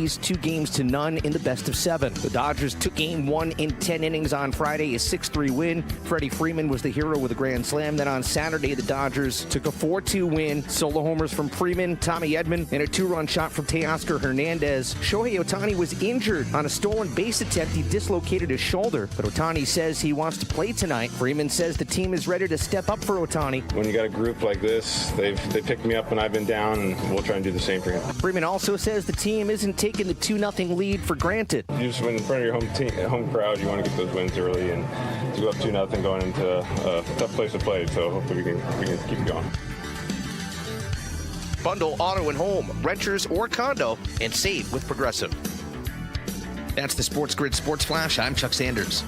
Yankees 2-0 in the best of 7. The Dodgers took game 1 in 10 innings on Friday, a 6-3 win. Freddie Freeman was the hero with a grand slam. Then on Saturday, the Dodgers took a 4-2 win. Solo homers from Freeman, Tommy Edman, and a 2-run shot from Teoscar Hernandez. Shohei Ohtani was injured on a stolen base attempt. He dislocated his shoulder, but Ohtani says he wants to play tonight. Freeman says the team is ready to step up for Ohtani. When you got a group like this, they picked me up when I've been down, and we'll try and do the same for him. Freeman also says the team isn't taking the 2-0 lead for granted. You just win in front of your home crowd. You want to get those wins early, and to go up 2-0 going into a tough place to play. So hopefully we can keep going. Bundle auto and home, renters or condo, and save with Progressive. That's the SportsGrid Sports Flash. I'm Chuck Sanders.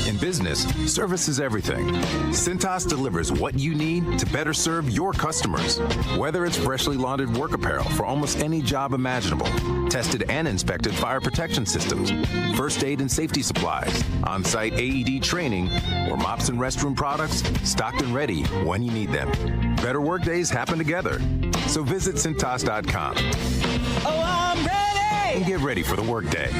In business, service is everything. Cintas delivers what you need to better serve your customers. Whether it's freshly laundered work apparel for almost any job imaginable, tested and inspected fire protection systems, first aid and safety supplies, on-site AED training, or mops and restroom products stocked and ready when you need them. Better work days happen together. So visit Cintas.com. Oh, I'm ready! And get ready for the workday.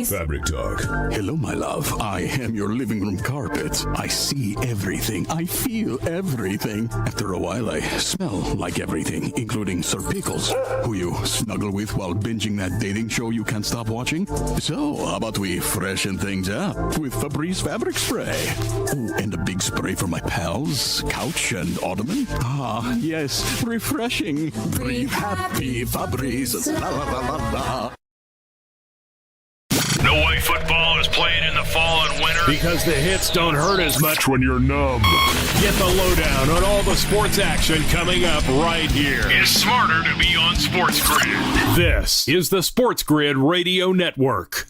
Fabric Talk. Hello, my love. I am your living room carpet. I see everything. I feel everything. After a while, I smell like everything, including Sir Pickles, who you snuggle with while binging that dating show you can't stop watching. So, how about we freshen things up with Febreze Fabric Spray? Oh, and a big spray for my pals, couch and ottoman. Ah, yes, refreshing. Breathe happy, Febreze. La la la la la. No way football is playing in the fall and winter. Because the hits don't hurt as much when you're numb. Get the lowdown on all the sports action coming up right here. It's smarter to be on SportsGrid. This is the SportsGrid Radio Network.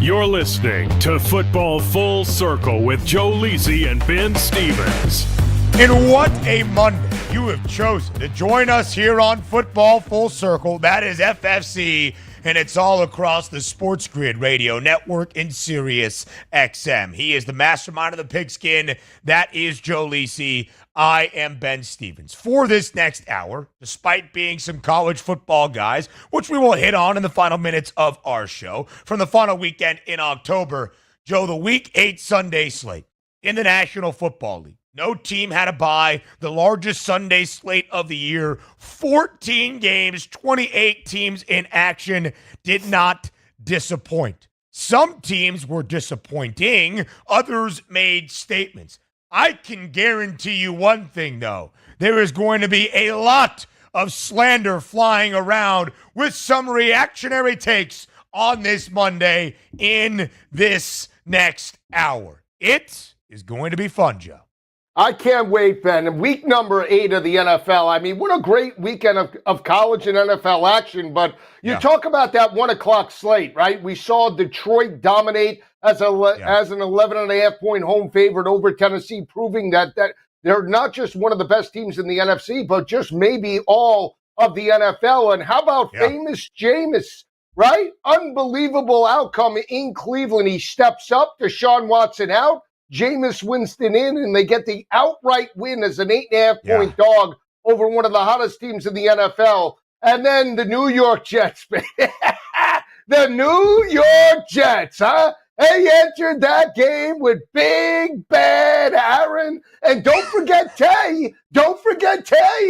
You're listening to Football Full Circle with Joe Lisi and Ben Stevens. And what a Monday you have chosen to join us here on Football Full Circle. That is FFC, and it's all across the SportsGrid Radio Network and Sirius XM. He is the mastermind of the pigskin. That is Joe Lisi. I am Ben Stevens. For this next hour, despite being some college football guys, which we will hit on in the final minutes of our show, from the final weekend in October, Joe, the Week 8 Sunday slate in the National Football League. No team had a bye. The largest Sunday slate of the year. 14 games, 28 teams in action. Did not disappoint. Some teams were disappointing. Others made statements. I can guarantee you one thing, though. There is going to be a lot of slander flying around with some reactionary takes on this Monday in this next hour. It is going to be fun, Joe. I can't wait, Ben. Week number 8 of the NFL. I mean, what a great weekend of college and NFL action. But you talk about that 1 o'clock slate, right? We saw Detroit dominate as an 11.5-point home favorite over Tennessee, proving that they're not just one of the best teams in the NFC, but just maybe all of the NFL. And how about famous Jameis, right? Unbelievable outcome in Cleveland. He steps up, Deshaun Watson out. Jameis Winston in, and they get the outright win as an 8.5-point dog over one of the hottest teams in the NFL. And then the New York Jets, the New York Jets, huh? They entered that game with Big Bad Aaron. And don't forget Tay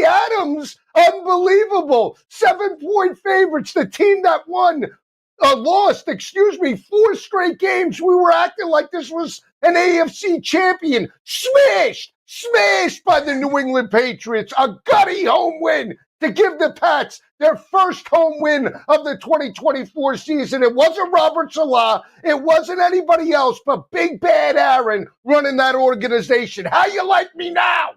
Adams. Unbelievable. 7-point favorites, the team that lost 4 straight games. We were acting like this was an AFC champion. Smashed by the New England Patriots. A gutty home win to give the Pats their first home win of the 2024 season. It wasn't Robert Salah. It wasn't anybody else but Big Bad Aaron running that organization. How you like me now?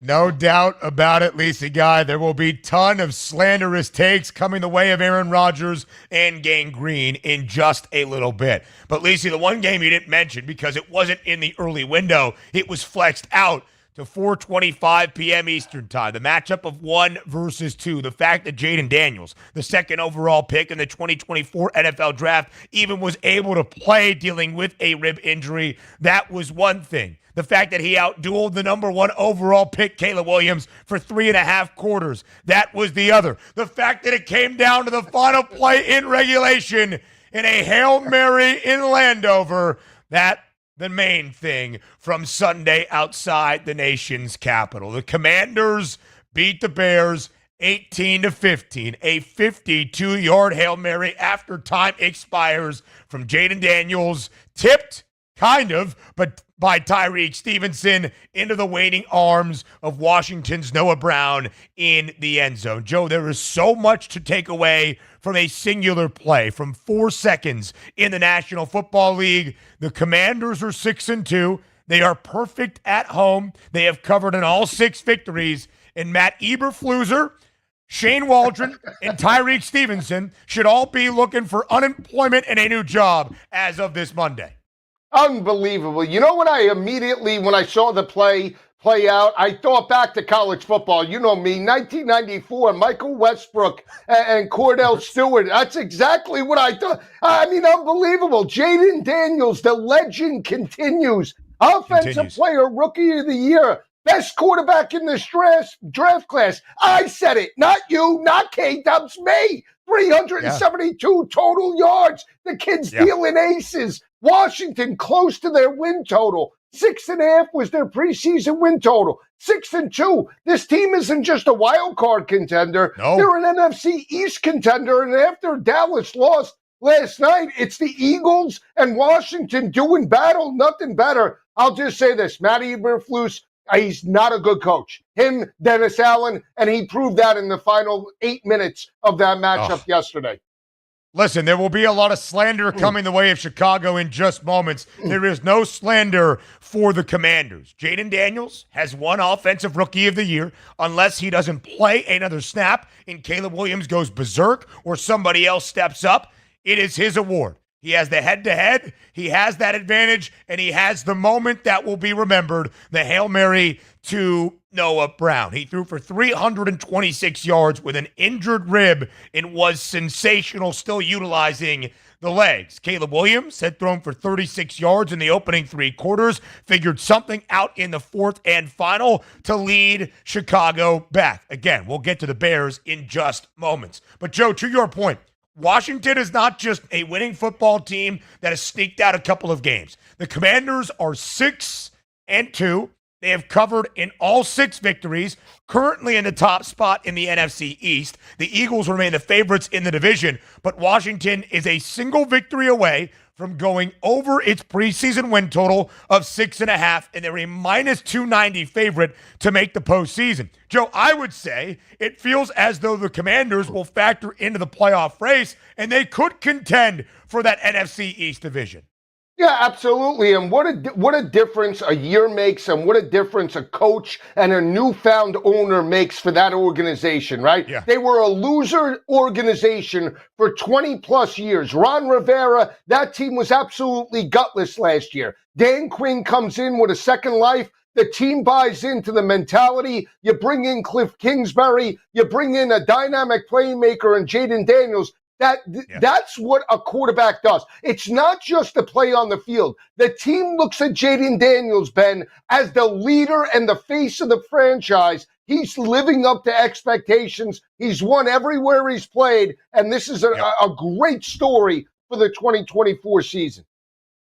No doubt about it, Lisa Guy. There will be a ton of slanderous takes coming the way of Aaron Rodgers and Gang Green in just a little bit. But, Lisa, the one game you didn't mention because it wasn't in the early window, it was flexed out to 4:25 p.m. Eastern Time. The matchup of 1 versus 2. The fact that Jaden Daniels, the second overall pick in the 2024 NFL Draft, even was able to play dealing with a rib injury, that was one thing. The fact that he outdueled the number 1 overall pick, Caleb Williams, for 3.5 quarters. That was the other. The fact that it came down to the final play in regulation in a Hail Mary in Landover. That the main thing from Sunday outside the nation's capital. The Commanders beat the Bears 18-15. A 52-yard Hail Mary after time expires from Jaden Daniels, tipped, kind of, but by Tyreek Stevenson into the waiting arms of Washington's Noah Brown in the end zone. Joe, there is so much to take away from a singular play, from 4 seconds in the National Football League. The Commanders are 6-2. They are perfect at home. They have covered in all 6 victories. And Matt Eberflus, Shane Waldron, and Tyreek Stevenson should all be looking for unemployment and a new job as of this Monday. Unbelievable. You know what I immediately, when I saw the play out, I thought back to college football. You know me, 1994, Michael Westbrook and Cordell Stewart. That's exactly what I thought. I mean, unbelievable. Jaden Daniels, the legend continues. Offensive player, rookie of the year. Best quarterback in this draft class. I said it, not you, not K-Dubs, me. 372 total yards. The kid's dealing aces. Washington close to their win total. 6.5 was their preseason win total. 6-2. This team isn't just a wild card contender. No. They're an NFC East contender. And after Dallas lost last night, it's the Eagles and Washington doing battle. Nothing better. I'll just say this. Matty Eberflus, he's not a good coach. Him, Dennis Allen, and he proved that in the final 8 minutes of that matchup yesterday. Listen, there will be a lot of slander coming the way of Chicago in just moments. There is no slander for the Commanders. Jaden Daniels has won Offensive Rookie of the Year unless he doesn't play another snap and Caleb Williams goes berserk or somebody else steps up. It is his award. He has the head-to-head, he has that advantage, and he has the moment that will be remembered, the Hail Mary to Noah Brown. He threw for 326 yards with an injured rib and was sensational, still utilizing the legs. Caleb Williams had thrown for 36 yards in the opening 3 quarters, figured something out in the 4th and final to lead Chicago back. Again, we'll get to the Bears in just moments. But Joe, to your point, Washington is not just a winning football team that has sneaked out a couple of games. The Commanders are 6-2. They have covered in all 6 victories, currently in the top spot in the NFC East. The Eagles remain the favorites in the division, but Washington is a single victory away from going over its preseason win total of 6.5, and they're a minus 290 favorite to make the postseason. Joe, I would say it feels as though the Commanders will factor into the playoff race, and they could contend for that NFC East division. Yeah, absolutely. And what a difference a year makes, and what a difference a coach and a newfound owner makes for that organization, right? Yeah. They were a loser organization for 20 plus years. Ron Rivera, that team was absolutely gutless last year. Dan Quinn comes in with a second life. The team buys into the mentality. You bring in Cliff Kingsbury. You bring in a dynamic playmaker and Jaden Daniels. That's what a quarterback does. It's not just the play on the field. The team looks at Jaden Daniels, Ben, as the leader and the face of the franchise. He's living up to expectations. He's won everywhere he's played, and this is a great story for the 2024 season.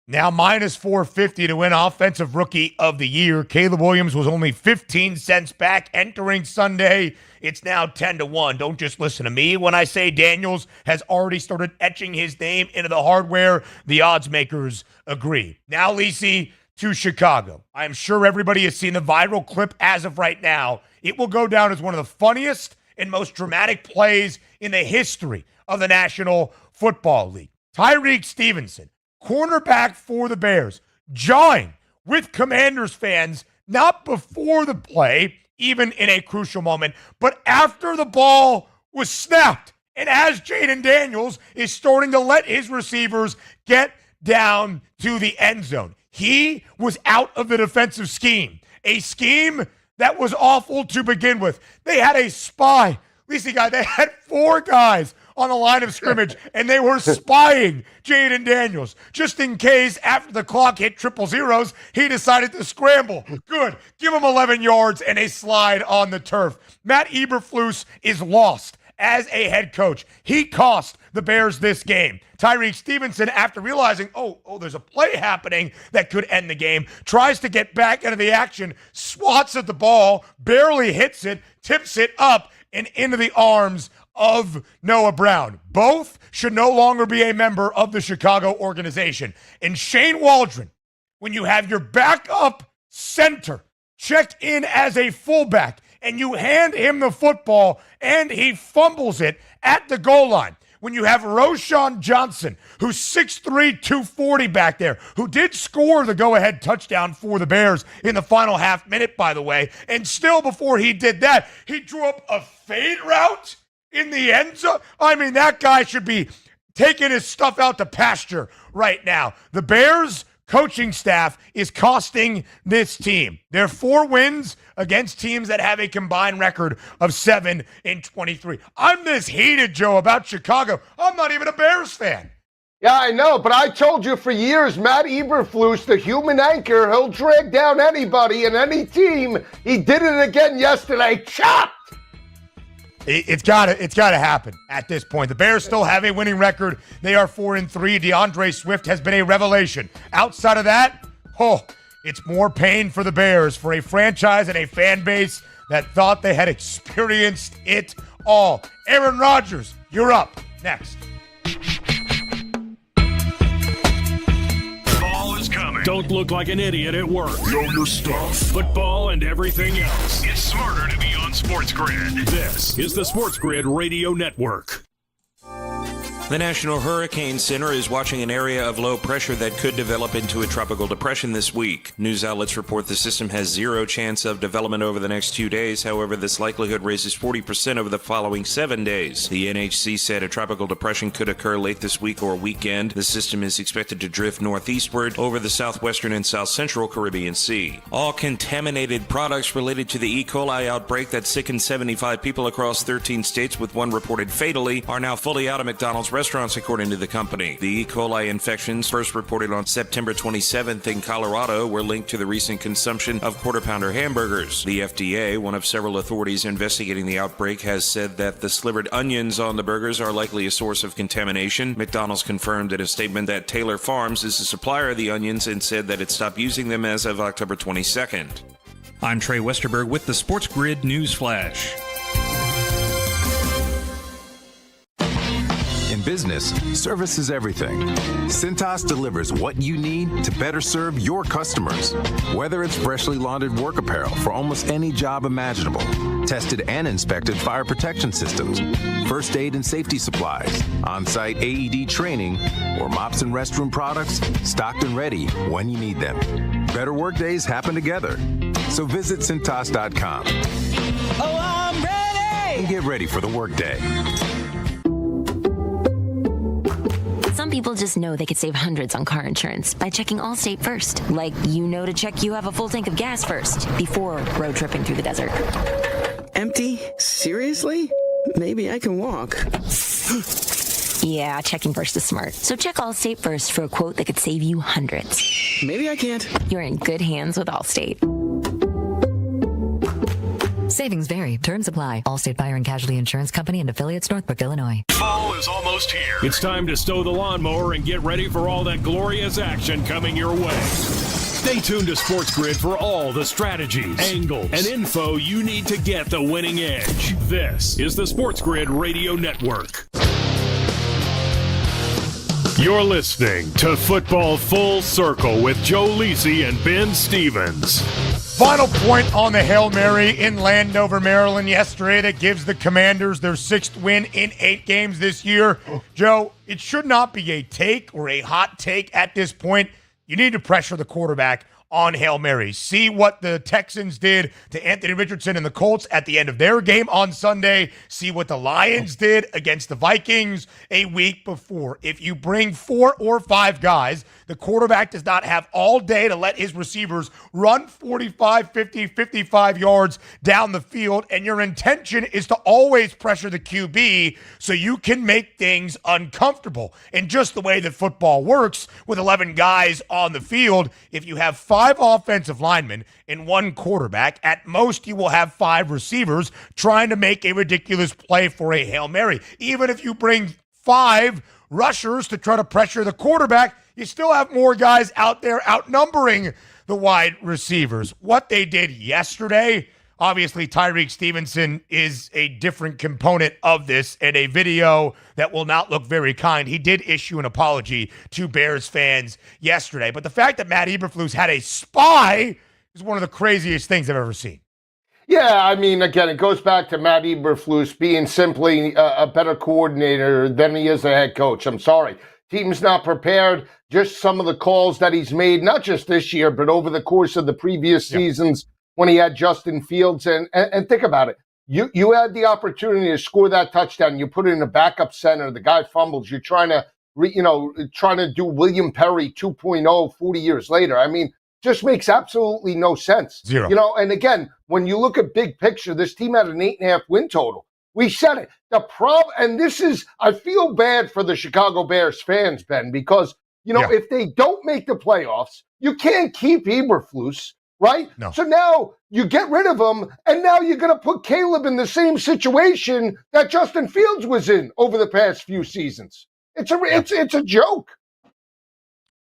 Now minus 450 to win Offensive Rookie of the Year. Caleb Williams was only 15 cents back entering Sunday. It's now 10-1. Don't just listen to me when I say Daniels has already started etching his name into the hardware. The odds makers agree. Now, Lisi, to Chicago. I'm sure everybody has seen the viral clip as of right now. It will go down as one of the funniest and most dramatic plays in the history of the National Football League. Tyreek Stevenson, cornerback for the Bears, jawing with Commanders fans, not before the play, even in a crucial moment, but after the ball was snapped. And as Jaden Daniels is starting to let his receivers get down to the end zone, he was out of the defensive scheme, a scheme that was awful to begin with. They had a spy. Listen, guy, they had 4 guys on the line of scrimmage, and they were spying Jaden Daniels. Just in case, after the clock hit triple zeros, he decided to scramble. Good. Give him 11 yards and a slide on the turf. Matt Eberflus is lost as a head coach. He cost the Bears this game. Tyreek Stevenson, after realizing, there's a play happening that could end the game, tries to get back into the action, swats at the ball, barely hits it, tips it up, and into the arms of Noah Brown. Both should no longer be a member of the Chicago organization. And Shane Waldron, when you have your backup center checked in as a fullback, and you hand him the football, and he fumbles it at the goal line. When you have Roschon Johnson, who's 6'3", 240 back there, who did score the go-ahead touchdown for the Bears in the final half minute, by the way, and still before he did that, he drew up a fade route in the end zone. I mean, that guy should be taking his stuff out to pasture right now. The Bears coaching staff is costing this team. Their 4 wins against teams that have a combined record of 7-23. I'm this heated, Joe, about Chicago. I'm not even a Bears fan. Yeah, I know, but I told you for years, Matt Eberflus, the human anchor, he'll drag down anybody and any team. He did it again yesterday. Chopped! It's got to happen at this point. The Bears still have a winning record. They are 4-3. DeAndre Swift has been a revelation. Outside of that, it's more pain for the Bears, for a franchise and a fan base that thought they had experienced it all. Aaron Rodgers, you're up. Next. Don't look like an idiot at work. Know your stuff. Football and everything else. It's smarter to be on SportsGrid. This is the SportsGrid Radio Network. The National Hurricane Center is watching an area of low pressure that could develop into a tropical depression this week. News outlets report the system has 0 chance of development over the next 2 days. However, this likelihood raises 40% over the following 7 days. The NHC said a tropical depression could occur late this week or weekend. The system is expected to drift northeastward over the southwestern and south central Caribbean Sea. All contaminated products related to the E. coli outbreak that sickened 75 people across 13 states, with one reported fatally, are now fully out of McDonald's restaurants, according to the company. The E. coli infections, first reported on September 27th in Colorado, were linked to the recent consumption of quarter-pounder hamburgers. The FDA, one of several authorities investigating the outbreak, has said that the slivered onions on the burgers are likely a source of contamination. McDonald's confirmed in a statement that Taylor Farms is the supplier of the onions and said that it stopped using them as of October 22nd. I'm Trey Westerberg with the SportsGrid News Flash. In business, service is everything. Cintas delivers what you need to better serve your customers. Whether it's freshly laundered work apparel for almost any job imaginable, tested and inspected fire protection systems, first aid and safety supplies, on-site AED training, or mops and restroom products, stocked and ready when you need them. Better work days happen together. So visit Cintas.com. Oh, I'm ready! And get ready for the workday. Some people just know they could save hundreds on car insurance by checking Allstate first. Like, to check you have a full tank of gas first before road tripping through the desert. Empty? Seriously? Maybe I can walk. Yeah, checking first is smart. So check Allstate first for a quote that could save you hundreds. Maybe I can't. You're in good hands with Allstate. Savings vary. Terms apply. Allstate Fire and Casualty Insurance Company and affiliates, Northbrook, Illinois. Fall is almost here. It's time to stow the lawnmower and get ready for all that glorious action coming your way. Stay tuned to SportsGrid for all the strategies, angles, and info you need to get the winning edge. This is the SportsGrid Radio Network. You're listening to Football Full Circle with Joe Lisi and Ben Stevens. Final point on the Hail Mary in Landover, Maryland yesterday that gives the Commanders their 6th win in 8 games this year. Joe, it should not be a take or a hot take at this point. You need to pressure the quarterback on Hail Marys. See what the Texans did to Anthony Richardson and the Colts at the end of their game on Sunday. See what the Lions did against the Vikings a week before. If you bring 4 or 5 guys, the quarterback does not have all day to let his receivers run 45, 50, 55 yards down the field, and your intention is to always pressure the QB so you can make things uncomfortable. And just the way that football works, with 11 guys on the field, if you have 5 offensive linemen and 1 quarterback, at most you will have 5 receivers trying to make a ridiculous play for a Hail Mary. Even if you bring 5 rushers to try to pressure the quarterback, you still have more guys out there outnumbering the wide receivers. What they did yesterday, obviously Tyreek Stevenson is a different component of this, and a video that will not look very kind. He did issue an apology to Bears fans yesterday, but the fact that Matt Eberflus had a spy is one of the craziest things I've ever seen. Yeah, I mean, again, it goes back to Matt Eberflus being simply a better coordinator than he is a head coach. I'm sorry. Team's not prepared. Just some of the calls that he's made, not just this year, but over the course of the previous seasons when he had Justin Fields. And think about it. You had the opportunity to score that touchdown. You put it in a backup center. The guy fumbles. You're trying to do William Perry 2.0 40 years later. I mean, just makes absolutely no sense. Zero. And again, when you look at big picture, this team had an 8.5 win total. We said it. The problem, and this is, I feel bad for the Chicago Bears fans, Ben, because, if they don't make the playoffs, you can't keep Eberflus, right? No. So now you get rid of him, and now you're going to put Caleb in the same situation that Justin Fields was in over the past few seasons. It's a joke.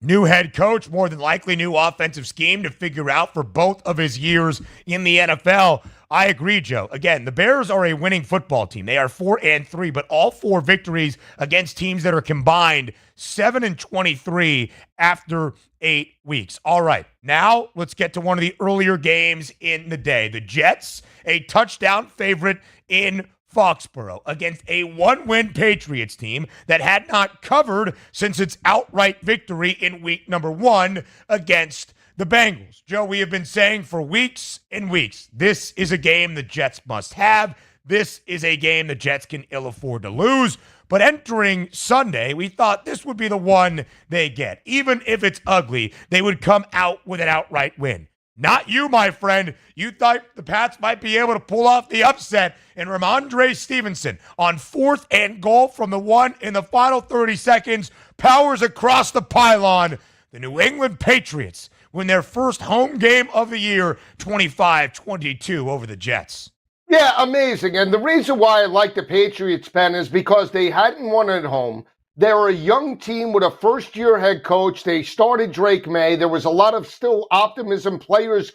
New head coach, more than likely new offensive scheme to figure out for both of his years in the NFL. I agree, Joe. Again, the Bears are a winning football team. They are 4-3, but all 4 victories against teams that are combined 7-23 after 8 weeks. All right, now let's get to one of the earlier games in the day. The Jets, a touchdown favorite in Foxborough against a 1-win Patriots team that had not covered since its outright victory in week number 1 against the Bengals. Joe, we have been saying for weeks and weeks, this is a game the Jets must have. This is a game the Jets can ill afford to lose. But entering Sunday, we thought this would be the one they get. Even if it's ugly, they would come out with an outright win. Not you, my friend. You thought the Pats might be able to pull off the upset, and Ramondre Stevenson on 4th and goal from the 1 in the final 30 seconds powers across the pylon. The New England Patriots win their first home game of the year, 25-22 over the Jets. Yeah, amazing. And the reason why I like the Patriots, Ben, is because they hadn't won at home. They're a young team with a first-year head coach. They started Drake May. There was a lot of still optimism, players,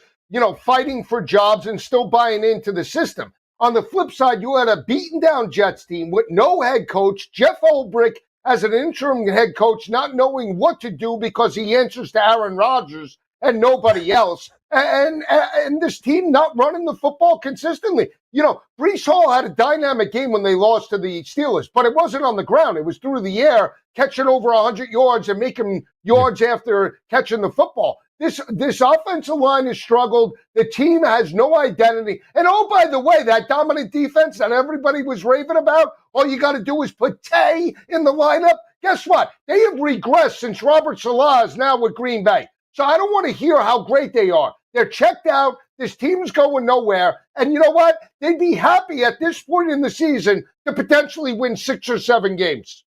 fighting for jobs and still buying into the system. On the flip side, you had a beaten-down Jets team with no head coach. Jeff Ulbrich as an interim head coach not knowing what to do because he answers to Aaron Rodgers and nobody else. And this team not running the football consistently. Breece Hall had a dynamic game when they lost to the Steelers, but it wasn't on the ground. It was through the air, catching over 100 yards and making yards after catching the football. This offensive line has struggled. The team has no identity. And oh, by the way, that dominant defense that everybody was raving about, all you got to do is put Tay in the lineup. Guess what? They have regressed since Robert Salah is now with Green Bay. So I don't want to hear how great they are. They're checked out. This team's going nowhere. And you know what? They'd be happy at this point in the season to potentially win 6 or 7 games.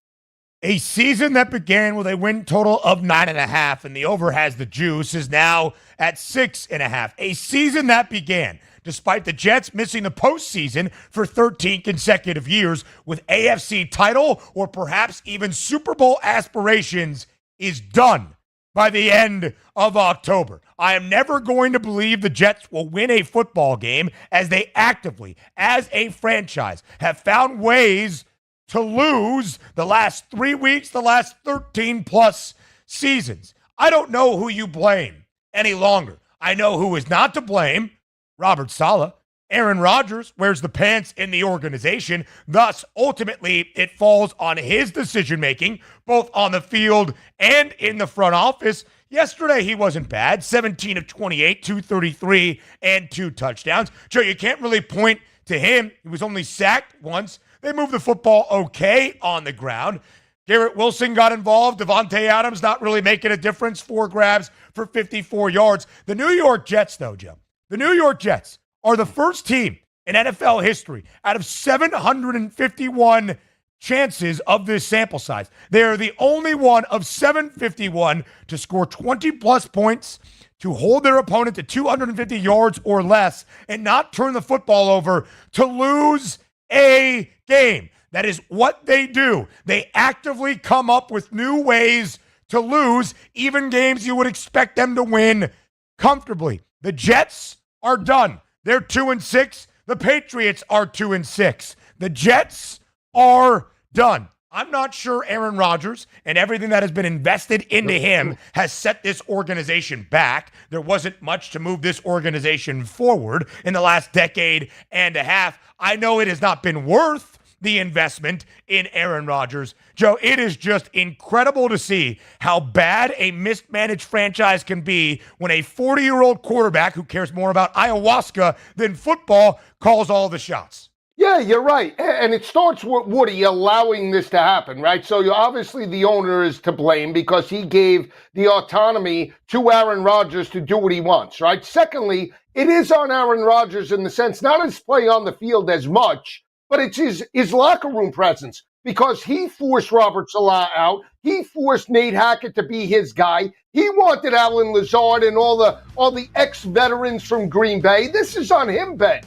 A season that began with a win total of 9.5, and the over has the juice, is now at 6.5. A season that began despite the Jets missing the postseason for 13 consecutive years, with AFC title or perhaps even Super Bowl aspirations, is done by the end of October. I am never going to believe the Jets will win a football game, as they actively, as a franchise, have found ways to lose the last 3 weeks, the last 13-plus seasons. I don't know who you blame any longer. I know who is not to blame: Robert Saleh. Aaron Rodgers wears the pants in the organization. Thus, ultimately, it falls on his decision-making, both on the field and in the front office. Yesterday, he wasn't bad. 17 of 28, 233, and 2 touchdowns. Joe, you can't really point to him. He was only sacked once. They moved the football okay on the ground. Garrett Wilson got involved. Devontae Adams not really making a difference. 4 grabs for 54 yards. The New York Jets, though, Joe, the New York Jets are the first team in NFL history out of 751 chances of this sample size. They are the only one of 751 to score 20-plus points, to hold their opponent to 250 yards or less, and not turn the football over, to lose a game. That is what they do. They actively come up with new ways to lose, even games you would expect them to win comfortably. The Jets are done. They're 2-6. The Patriots are 2-6. The Jets are done. I'm not sure Aaron Rodgers and everything that has been invested into him has set this organization back. There wasn't much to move this organization forward in the last decade and a half. I know it has not been worth the investment in Aaron Rodgers. Joe, it is just incredible to see how bad a mismanaged franchise can be when a 40-year-old quarterback who cares more about ayahuasca than football calls all the shots. Yeah, you're right. And it starts with Woody allowing this to happen, right? So obviously the owner is to blame because he gave the autonomy to Aaron Rodgers to do what he wants, right? Secondly, it is on Aaron Rodgers in the sense, not his play on the field as much, but it's his locker room presence, because he forced Robert Salah out. He forced Nate Hackett to be his guy. He wanted Alan Lazard and all the ex-veterans from Green Bay. This is on him, Ben.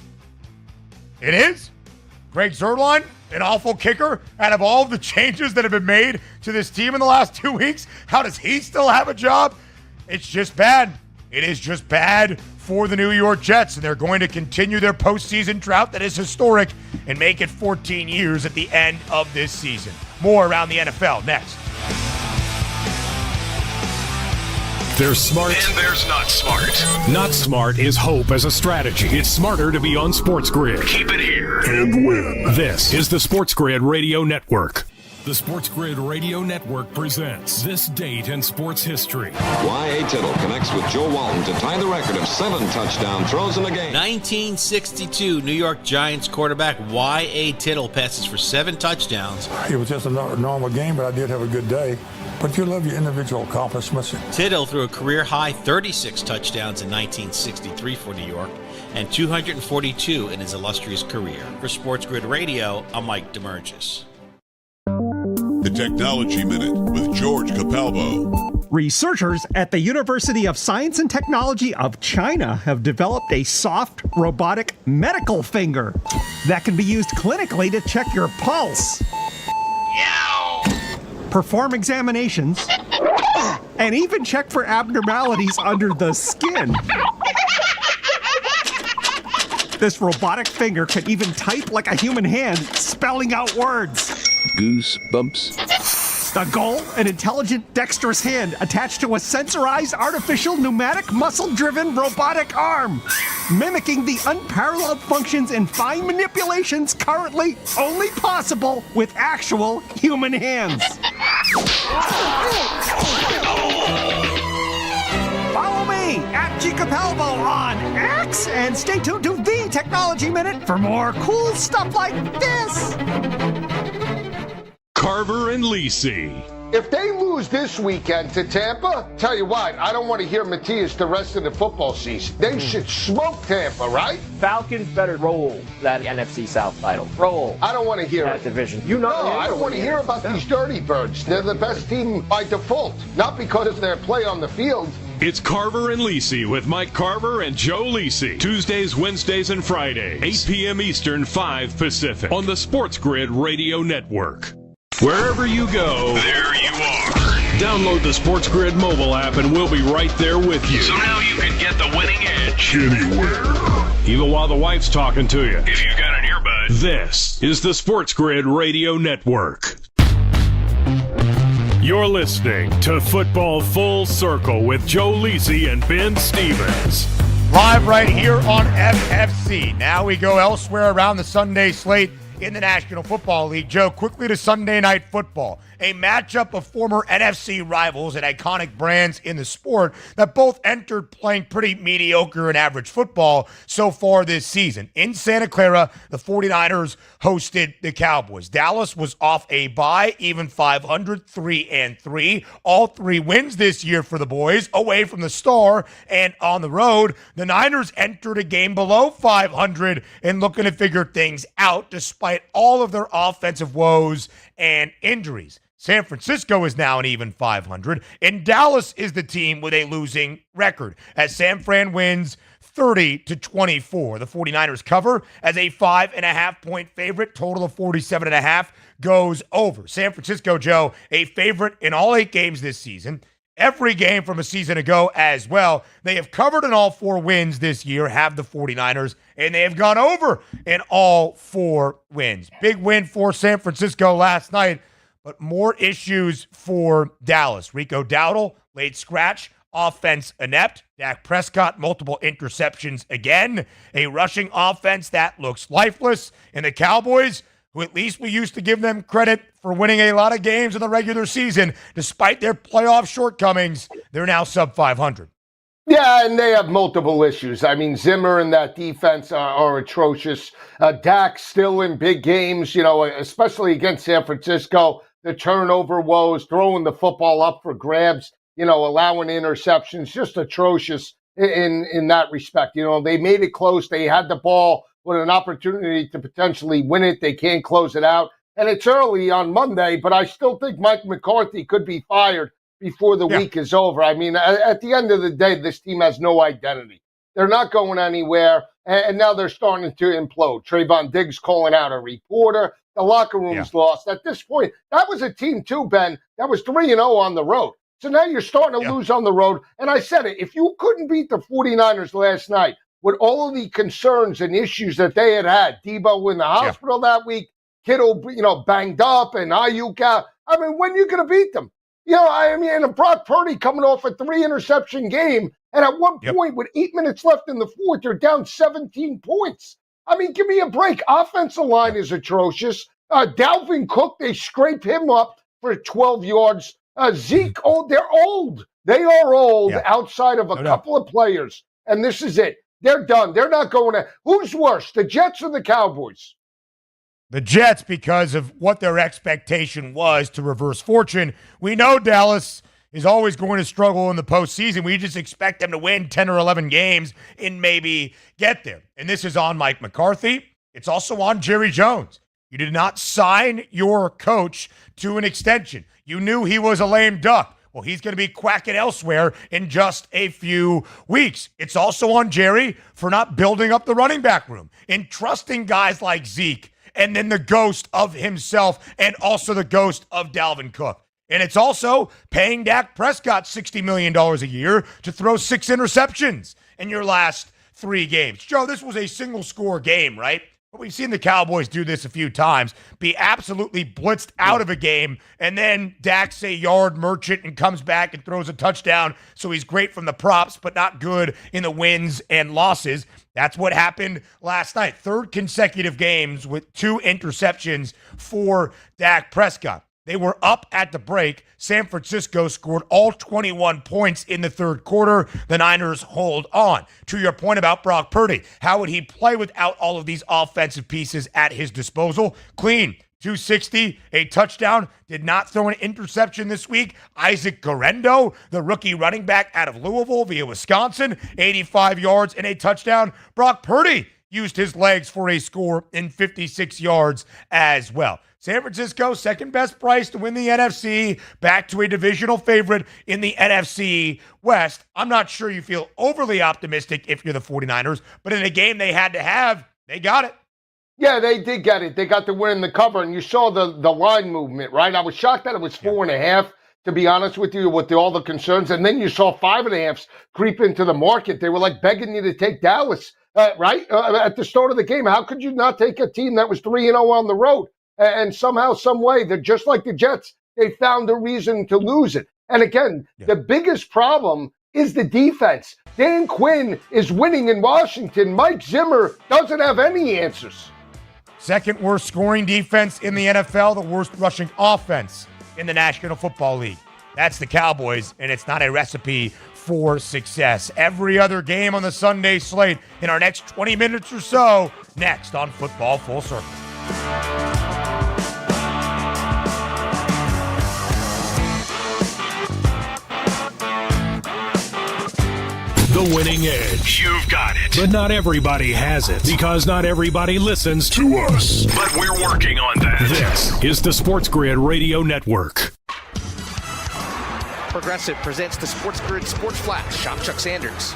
It is. Greg Zuerlein, an awful kicker. Out of all of the changes that have been made to this team in the last 2 weeks, how does he still have a job? It's just bad. It is just bad for the New York Jets, and they're going to continue their postseason drought that is historic and make it 14 years at the end of this season. More around the NFL next. There's smart. And there's not smart. Not smart is hope as a strategy. It's smarter to be on SportsGrid. Keep it here. And win. This is the SportsGrid Radio Network. The SportsGrid Radio Network presents This Date in Sports History. Y.A. Tittle connects with Joe Walton to tie the record of 7 touchdown throws in a game. 1962, New York Giants quarterback Y.A. Tittle passes for 7 touchdowns. It was just a normal game, but I did have a good day. But you love your individual accomplishments. Tittle threw a career-high 36 touchdowns in 1963 for New York and 242 in his illustrious career. For SportsGrid Radio, I'm Mike DeMurgis. The Technology Minute with George Capalbo. Researchers at the University of Science and Technology of China have developed a soft robotic medical finger that can be used clinically to check your pulse, perform examinations, and even check for abnormalities under the skin. This robotic finger can even type like a human hand, spelling out words. Goosebumps. The goal? An intelligent, dexterous hand attached to a sensorized, artificial, pneumatic, muscle-driven robotic arm, mimicking the unparalleled functions and fine manipulations currently only possible with actual human hands. Follow me at G Capalbo on X and stay tuned to The Technology Minute for more cool stuff like this. Carver and Lisi. If they lose this weekend to Tampa, tell you what, I don't want to hear Matthias the rest of the football season. They should smoke Tampa, right? Falcons better roll that NFC South title. Roll. I don't want to hear that it. Division. No, I don't want to hear about these dirty birds. They're the best team by default, not because of their play on the field. It's Carver and Lisi with Mike Carver and Joe Lisi. Tuesdays, Wednesdays, and Fridays, 8 p.m. Eastern, 5 Pacific, on the SportsGrid Radio Network. Wherever you go, there you are. Download the SportsGrid mobile app and we'll be right there with you. So now you can get the winning edge anywhere. Even while the wife's talking to you. If you've got an earbud. This is the SportsGrid Radio Network. You're listening to Football Full Circle with Joe Lisi and Ben Stevens. Live right here on FFC. Now we go elsewhere around the Sunday slate in the National Football League. Joe, quickly to Sunday Night Football, a matchup of former NFC rivals and iconic brands in the sport that both entered playing pretty mediocre and average football so far this season. In Santa Clara, the 49ers hosted the Cowboys. Dallas was off a bye, even 500, 3-3. All 3 wins this year for the boys, away from the Star and on the road. The Niners entered a game below 500 and looking to figure things out despite all of their offensive woes and injuries. San Francisco is now an even 500, and Dallas is the team with a losing record as San Fran wins 30-24. The 49ers cover as a 5.5-point favorite. Total of 47.5 goes over. San Francisco, Joe, a favorite in all 8 games this season. Every game from a season ago as well. They have covered in all 4 wins this year, have the 49ers, and they have gone over in all 4 wins. Big win for San Francisco last night, but more issues for Dallas. Rico Dowdle, late scratch, offense inept. Dak Prescott, multiple interceptions again. A rushing offense that looks lifeless. And the Cowboys, who at least we used to give them credit for winning a lot of games in the regular season, despite their playoff shortcomings, they're now sub 500. Yeah, and they have multiple issues. I mean, Zimmer and that defense are atrocious. Dak still in big games, especially against San Francisco. The turnover woes, throwing the football up for grabs, allowing interceptions, just atrocious in that respect. They made it close. They had the ball with an opportunity to potentially win it. They can't close it out. And it's early on Monday, but I still think Mike McCarthy could be fired before the week is over. I mean, at the end of the day, this team has no identity. They're not going anywhere, and now they're starting to implode. Trayvon Diggs calling out a reporter. The locker room's lost. At this point, that was a team, too, Ben, that was 3-0 on the road. So now you're starting to lose on the road. And I said it, if you couldn't beat the 49ers last night with all of the concerns and issues that they had, Debo in the hospital that week, Kittle, banged up, and Ayuk out. I mean, when are you going to beat them? And Brock Purdy coming off a 3-interception game, and at one point, with 8 minutes left in the fourth, they're down 17 points. I mean, give me a break. Offensive line is atrocious. Dalvin Cook, they scrape him up for 12 yards. Zeke, they're old. They are old outside of a couple of players, and this is it. They're done. They're not going to. Who's worse, the Jets or the Cowboys? The Jets, because of what their expectation was to reverse fortune. We know Dallas is always going to struggle in the postseason. We just expect them to win 10 or 11 games and maybe get there. And this is on Mike McCarthy. It's also on Jerry Jones. You did not sign your coach to an extension. You knew he was a lame duck. Well, he's going to be quacking elsewhere in just a few weeks. It's also on Jerry for not building up the running back room and trusting guys like Zeke and then the ghost of himself and also the ghost of Dalvin Cook. And it's also paying Dak Prescott $60 million a year to throw 6 interceptions in your last 3 games. Joe, this was a single-score game, right? But we've seen the Cowboys do this a few times, be absolutely blitzed out of a game, and then Dak's a yard merchant and comes back and throws a touchdown, so he's great from the props, but not good in the wins and losses. That's what happened last night. 3rd consecutive games with 2 interceptions for Dak Prescott. They were up at the break. San Francisco scored all 21 points in the 3rd quarter. The Niners hold on. To your point about Brock Purdy, how would he play without all of these offensive pieces at his disposal? Clean. 260, a touchdown, did not throw an interception this week. Isaac Guerendo, the rookie running back out of Louisville via Wisconsin, 85 yards and a touchdown. Brock Purdy used his legs for a score in 56 yards as well. San Francisco, second best price to win the NFC, back to a divisional favorite in the NFC West. I'm not sure you feel overly optimistic if you're the 49ers, but in a game they had to have, they got it. Yeah, they did get it. They got the win in the cover, and you saw the line movement, right? I was shocked that it was 4.5, to be honest with you, with all the concerns. And then you saw 5.5s creep into the market. They were like begging you to take Dallas, right? At the start of the game. How could you not take a team that was 3-0 on the road? And somehow, some way, they're just like the Jets. They found a reason to lose it. And again, the biggest problem is the defense. Dan Quinn is winning in Washington. Mike Zimmer doesn't have any answers. Second worst scoring defense in the NFL, the worst rushing offense in the National Football League. That's the Cowboys, and it's not a recipe for success. Every other game on the Sunday slate in our next 20 minutes or so, next on Football Full Circle. The winning edge. You've got it. But not everybody has it, because not everybody listens to us. But we're working on that. This is the SportsGrid Radio Network. Progressive presents the SportsGrid Sports Flash. I'm Chuck Sanders.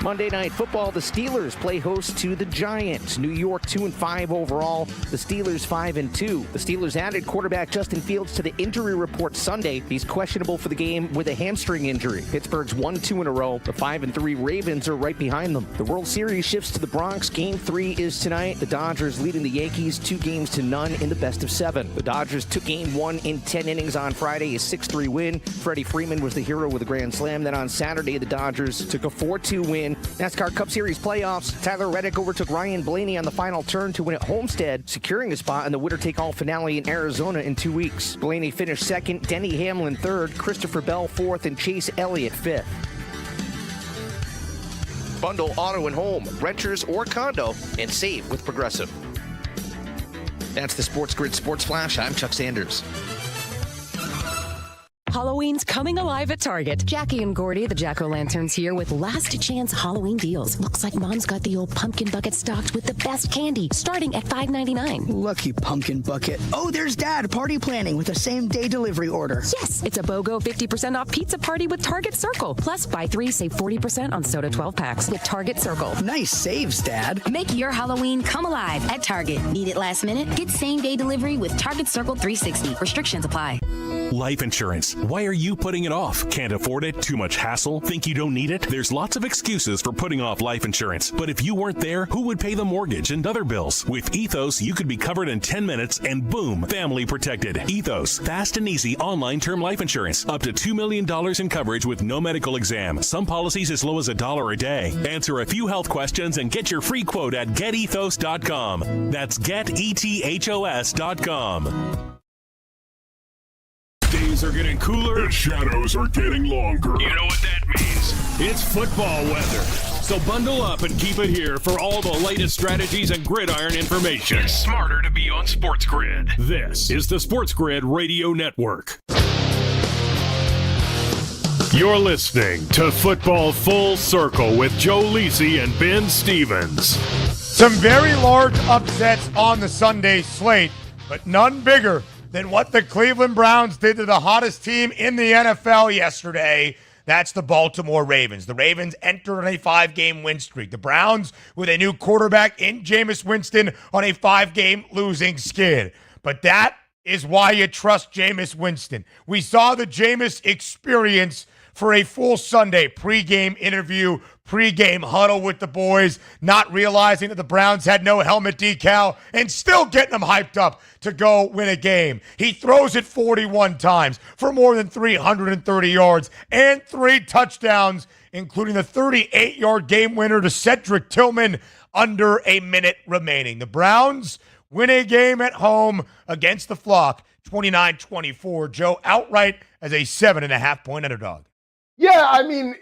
Monday Night Football, the Steelers play host to the Giants. New York 2-5 overall, the Steelers 5-2. The Steelers added quarterback Justin Fields to the injury report Sunday. He's questionable for the game with a hamstring injury. Pittsburgh's 1-2 in a row. The 5-3 Ravens are right behind them. The World Series shifts to the Bronx. Game 3 is tonight. The Dodgers leading the Yankees 2-0 in the best of 7. The Dodgers took game 1 in 10 innings on Friday, a 6-3 win. Freddie Freeman was the hero with a grand slam. Then on Saturday, the Dodgers took a 4-2 win. NASCAR Cup Series playoffs. Tyler Reddick overtook Ryan Blaney on the final turn to win at Homestead, securing a spot in the winner-take-all finale in Arizona in 2 weeks. Blaney finished second, Denny Hamlin third, Christopher Bell fourth, and Chase Elliott fifth. Bundle auto and home, renters or condo, and save with Progressive. That's the SportsGrid Sports Flash. I'm Chuck Sanders. Halloween's coming alive at Target. Jackie and Gordy, the Jack-O-Lanterns, here with last chance Halloween deals. Looks like Mom's got the old pumpkin bucket stocked with the best candy, starting at $5.99. Lucky pumpkin bucket. Oh, there's Dad party planning with a same-day delivery order. Yes, it's a BOGO 50% off pizza party with Target Circle. Plus, buy 3, save 40% on soda 12 packs with Target Circle. Nice saves, Dad. Make your Halloween come alive at Target. Need it last minute? Get same-day delivery with Target Circle 360. Restrictions apply. Life insurance. Why are you putting it off? Can't afford it? Too much hassle? Think you don't need it? There's lots of excuses for putting off life insurance. But if you weren't there, who would pay the mortgage and other bills? With Ethos, you could be covered in 10 minutes and boom, family protected. Ethos, fast and easy online term life insurance. Up to $2 million in coverage with no medical exam. Some policies as low as $1 a day. Answer a few health questions and get your free quote at getethos.com. That's getethos.com. Days are getting cooler. The shadows are getting longer. You know what that means? It's football weather. So bundle up and keep it here for all the latest strategies and gridiron information. It's smarter to be on SportsGrid. This is the SportsGrid Radio Network. You're listening to Football Full Circle with Joe Lisi and Ben Stevens. Some very large upsets on the Sunday slate, but none bigger than what the Cleveland Browns did to the hottest team in the NFL yesterday. That's the Baltimore Ravens. The Ravens entered on a 5-game win streak. The Browns with a new quarterback in Jameis Winston on a 5-game losing skid. But that is why you trust Jameis Winston. We saw the Jameis experience for a full Sunday pregame interview, pregame huddle with the boys, not realizing that the Browns had no helmet decal and still getting them hyped up to go win a game. He throws it 41 times for more than 330 yards and 3 touchdowns, including the 38-yard game winner to Cedric Tillman under a minute remaining. The Browns win a game at home against the Flock, 29-24. Joe, outright as a 7.5-point underdog. Yeah, I mean,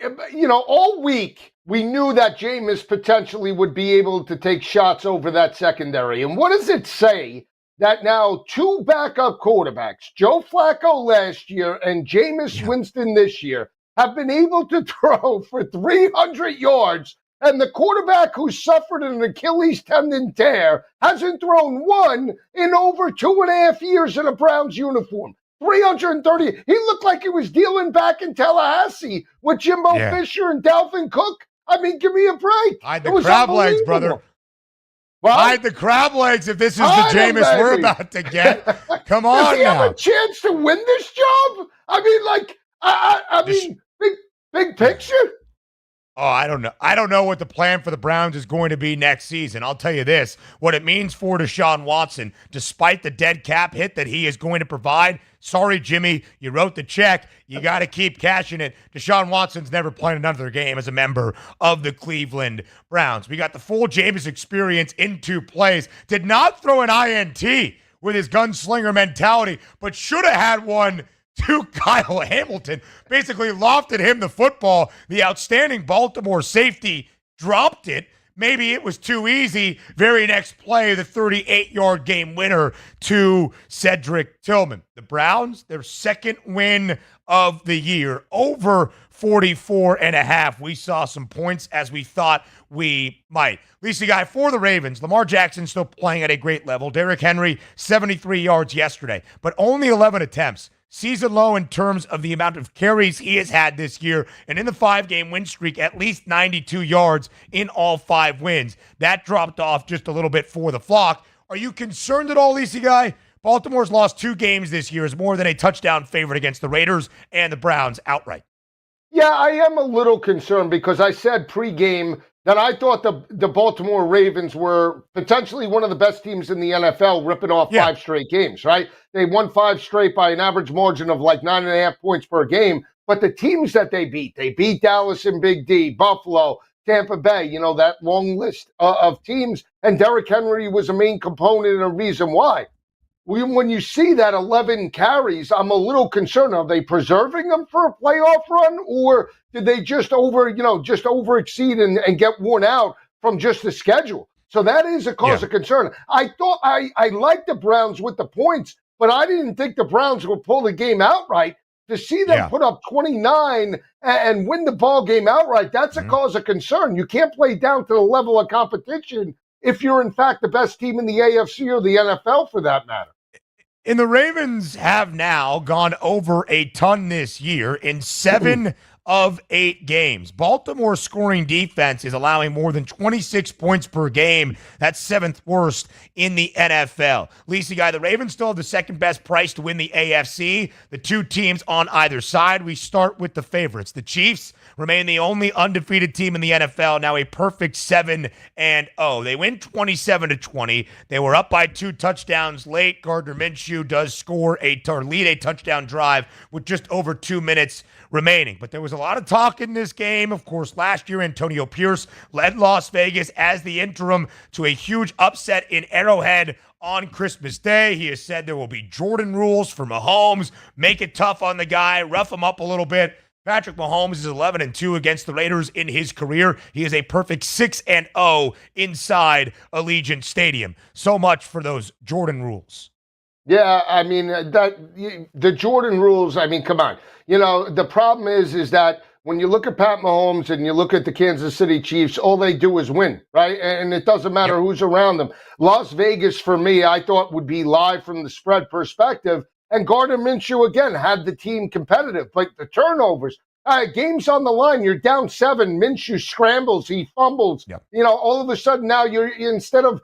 all week we knew that Jameis potentially would be able to take shots over that secondary. And what does it say that now 2 backup quarterbacks, Joe Flacco last year and Jameis Winston this year, have been able to throw for 300 yards, and the quarterback who suffered an Achilles tendon tear hasn't thrown one in over 2.5 years in a Browns uniform? 330. He looked like he was dealing back in Tallahassee with Jimbo Fisher and Dalvin Cook. I mean, give me a break. Hide the crab legs, brother. Well, hide the crab legs if this is the Jameis we're about to get. Come on Does he now. have a chance to win this job? I mean, big picture. Oh, I don't know. I don't know what the plan for the Browns is going to be next season. I'll tell you this, what it means for Deshaun Watson, despite the dead cap hit that he is going to provide. Sorry, Jimmy, you wrote the check. You got to keep cashing it. Deshaun Watson's never played another game as a member of the Cleveland Browns. We got the full Jameis experience in 2 plays. Did not throw an INT with his gunslinger mentality, but should have had one to Kyle Hamilton, basically lofted him the football. The outstanding Baltimore safety dropped it. Maybe it was too easy. Very next play, the 38-yard game winner to Cedric Tillman. The Browns, their second win of the year, over 44.5. We saw some points as we thought we might. Lisa Guy, for the Ravens, Lamar Jackson still playing at a great level. Derrick Henry, 73 yards yesterday, but only 11 attempts. Season low in terms of the amount of carries he has had this year. And in the 5-game win streak, at least 92 yards in all 5 wins. That dropped off just a little bit for the flock. Are you concerned at all, Lisa Guy? Baltimore's lost 2 games this year, is more than a touchdown favorite against the Raiders and the Browns outright. Yeah, I am a little concerned because I said pregame that I thought the Baltimore Ravens were potentially one of the best teams in the NFL, ripping off 5 straight games, right? They won 5 straight by an average margin of like 9.5 points per game. But the teams that they beat Dallas and Big D, Buffalo, Tampa Bay, that long list of teams. And Derrick Henry was a main component and a reason why. When you see that 11 carries, I'm a little concerned. Are they preserving them for a playoff run, or did they just overexceed and get worn out from just the schedule? So that is a cause of concern. I thought I liked the Browns with the points, but I didn't think the Browns would pull the game outright. To see them put up 29 and win the ball game outright, that's a cause of concern. You can't play down to the level of competition if you're in fact the best team in the AFC or the NFL for that matter. And the Ravens have now gone over a ton this year in 7 of 8 games. Baltimore's scoring defense is allowing more than 26 points per game. That's 7th worst in the NFL. Lisa Guy, the Ravens still have the second best price to win the AFC. The 2 teams on either side. We start with the favorites. The Chiefs remain the only undefeated team in the NFL, now a perfect 7-0. They win 27-20. They were up by 2 touchdowns late. Gardner Minshew does lead a touchdown drive with just over 2 minutes remaining. But there was a lot of talk in this game. Of course, last year, Antonio Pierce led Las Vegas as the interim to a huge upset in Arrowhead on Christmas Day. He has said there will be Jordan rules for Mahomes. Make it tough on the guy, rough him up a little bit. Patrick Mahomes is 11-2 against the Raiders in his career. He is a perfect 6-0 inside Allegiant Stadium. So much for those Jordan rules. Yeah, I mean, the Jordan rules, I mean, come on. The problem is that when you look at Pat Mahomes and you look at the Kansas City Chiefs, all they do is win, right? And it doesn't matter who's around them. Las Vegas, for me, I thought would be live from the spread perspective. And Gardner Minshew, again, had the team competitive. But the turnovers, game's on the line. You're down 7. Minshew scrambles. He fumbles. All of a sudden now instead of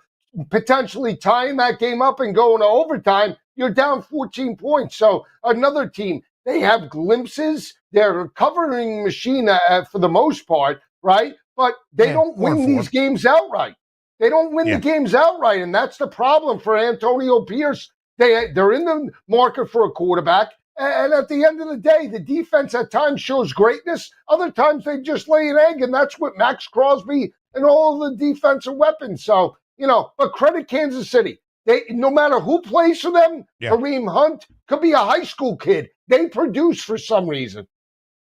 potentially tying that game up and going to overtime, you're down 14 points. So another team, they have glimpses. They're a covering machine for the most part, right? But they don't win these games outright. They don't win the games outright, and that's the problem for Antonio Pierce. They're in the market for a quarterback, and at the end of the day, the defense at times shows greatness. Other times they just lay an egg, and that's what Max Crosby and all the defensive weapons. So, but credit Kansas City. They, no matter who plays for them, Kareem Hunt could be a high school kid. They produce for some reason.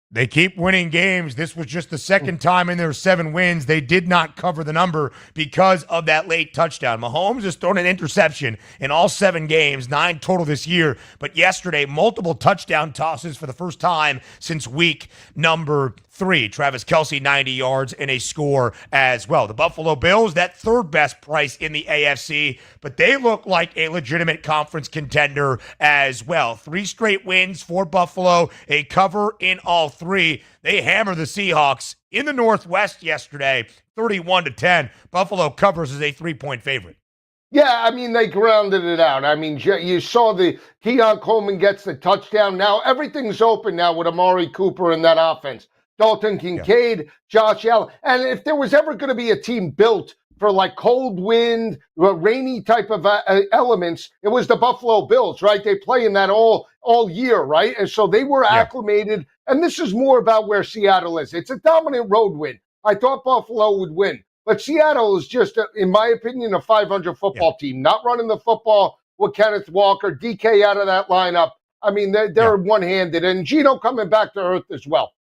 They keep winning games. This was just the second time in their 7 wins they did not cover the number because of that late touchdown. Mahomes has thrown an interception in all 7 games, 9 total this year. But yesterday, multiple touchdown tosses for the first time since week number 3. Travis Kelce, 90 yards and a score as well. The Buffalo Bills, that 3rd best price in the AFC, but they look like a legitimate conference contender as well. 3 straight wins for Buffalo, a cover in all 3. They hammered the Seahawks in the Northwest yesterday, 31-10. Buffalo covers as a 3-point favorite. Yeah, I mean, they grounded it out. I mean, you saw the Keon Coleman gets the touchdown. Now everything's open now with Amari Cooper in that offense. Dalton Kincaid, Josh Allen. And if there was ever going to be a team built for like cold wind, rainy type of elements, it was the Buffalo Bills, right? They play in that all year, right? And so they were acclimated. And this is more about where Seattle is. It's a dominant road win. I thought Buffalo would win. But Seattle is just, in my opinion, a 500 football team. Not running the football with Kenneth Walker, DK out of that lineup. I mean, they're one-handed. And Geno coming back to earth as well.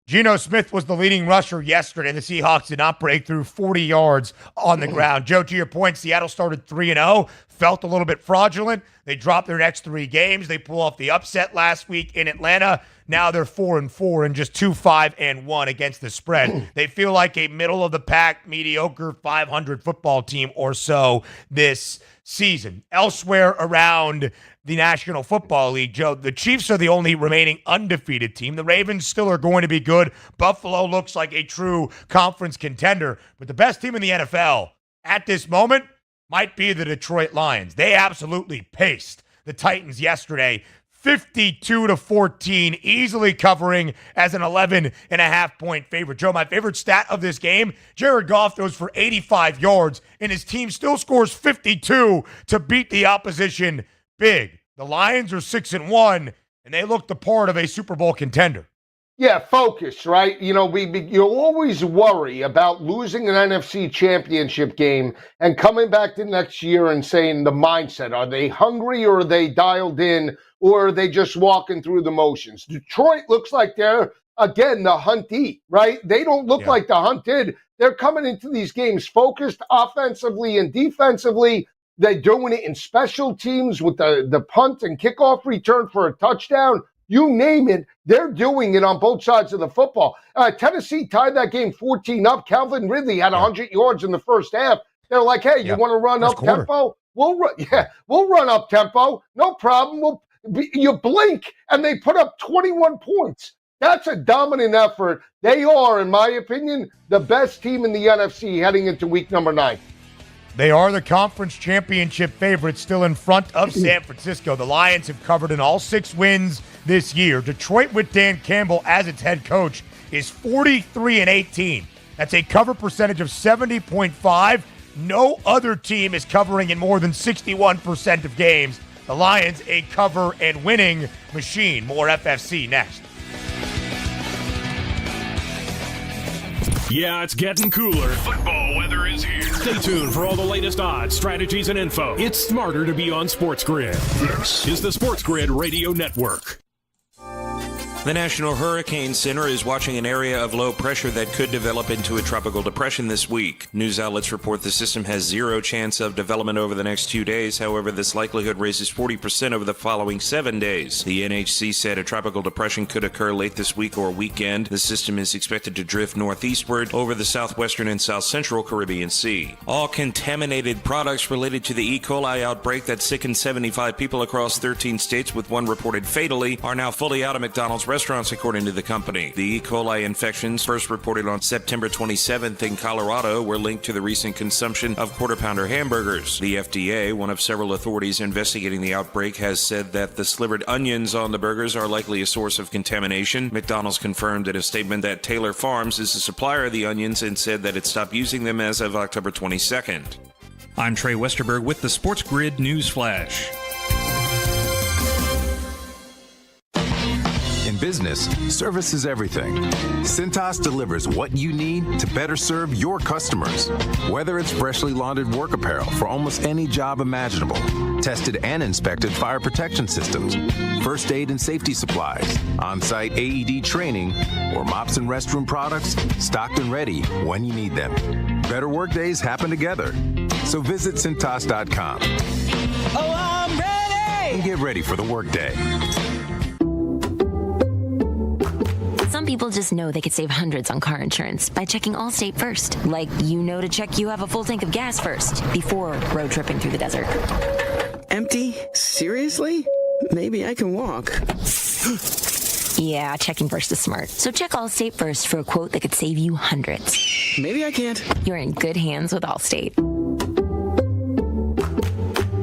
Geno Smith was the leading rusher yesterday. The Seahawks did not break through 40 yards on the ground. Joe, to your point, Seattle started 3-0, felt a little bit fraudulent. They dropped their next 3 games. They pull off the upset last week in Atlanta. Now they're 4-4 and just 2-5-1 against the spread. They feel like a middle-of-the-pack, mediocre 500 football team or so this season. Elsewhere around the National Football League, Joe, the Chiefs are the only remaining undefeated team. The Ravens still are going to be good. Buffalo looks like a true conference contender. But the best team in the NFL at this moment might be the Detroit Lions. They absolutely paced the Titans yesterday, 52-14, easily covering as an 11.5-point favorite. Joe, my favorite stat of this game, Jared Goff throws for 85 yards, and his team still scores 52 to beat the opposition big. The Lions are 6-1, and they look the part of a Super Bowl contender. Yeah, focus, right? You know, you always worry about losing an NFC championship game and coming back the next year and saying the mindset. Are they hungry or are they dialed in or are they just walking through the motions? Detroit looks like they're, again, the huntee, right? They don't look like the hunted. They're coming into these games focused offensively and defensively. They're doing it in special teams with the punt and kickoff return for a touchdown. You name it, they're doing it on both sides of the football. Tennessee tied that game 14 up. Calvin Ridley had 100 yards in the first half. They're like, hey, you want to run up tempo? We'll run up tempo. No problem. You blink, and they put up 21 points. That's a dominant effort. They are, in my opinion, the best team in the NFC heading into week number 9. They are the conference championship favorites, still in front of San Francisco. The Lions have covered in all 6 wins this year. Detroit, with Dan Campbell as its head coach, is 43-18. That's a cover percentage of 70.5. No other team is covering in more than 61% of games. The Lions, a cover and winning machine. More FFC next. Yeah, it's getting cooler. Football weather is here. Stay tuned for all the latest odds, strategies, and info. It's smarter to be on SportsGrid. This is the SportsGrid Radio Network. The National Hurricane Center is watching an area of low pressure that could develop into a tropical depression this week. News outlets report the system has 0 chance of development over the next 2 days. However, this likelihood raises 40% over the following 7 days. The NHC said a tropical depression could occur late this week or weekend. The system is expected to drift northeastward over the southwestern and south central Caribbean Sea. All contaminated products related to the E. coli outbreak that sickened 75 people across 13 states, with one reported fatally, are now fully out of McDonald's restaurants, according to the company. The E. coli infections, first reported on September 27th in Colorado, were linked to the recent consumption of quarter-pounder hamburgers. The FDA, one of several authorities investigating the outbreak, has said that the slivered onions on the burgers are likely a source of contamination. McDonald's confirmed in a statement that Taylor Farms is the supplier of the onions and said that it stopped using them as of October 22nd. I'm Trey Westerberg with the SportsGrid News Flash. In business, service is everything. Cintas delivers what you need to better serve your customers. Whether it's freshly laundered work apparel for almost any job imaginable, tested and inspected fire protection systems, first aid and safety supplies, on-site AED training, or mops and restroom products, stocked and ready when you need them. Better work days happen together. So visit Cintas.com. Oh, I'm ready! And get ready for the workday. Some people just know they could save hundreds on car insurance by checking Allstate first. Like, to check you have a full tank of gas first before road tripping through the desert. Empty? Seriously? Maybe I can walk. Yeah, checking first is smart. So check Allstate first for a quote that could save you hundreds. Maybe I can't. You're in good hands with Allstate.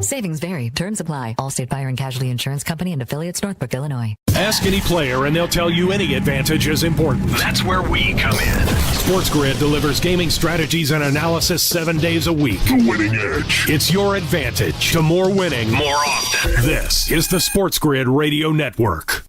Say Savings vary. Terms apply. Allstate Fire and Casualty Insurance Company and affiliates, Northbrook, Illinois. Ask any player and they'll tell you any advantage is important. That's where we come in. SportsGrid delivers gaming strategies and analysis 7 days a week. The winning edge. It's your advantage to more winning more often. This is the SportsGrid Radio Network.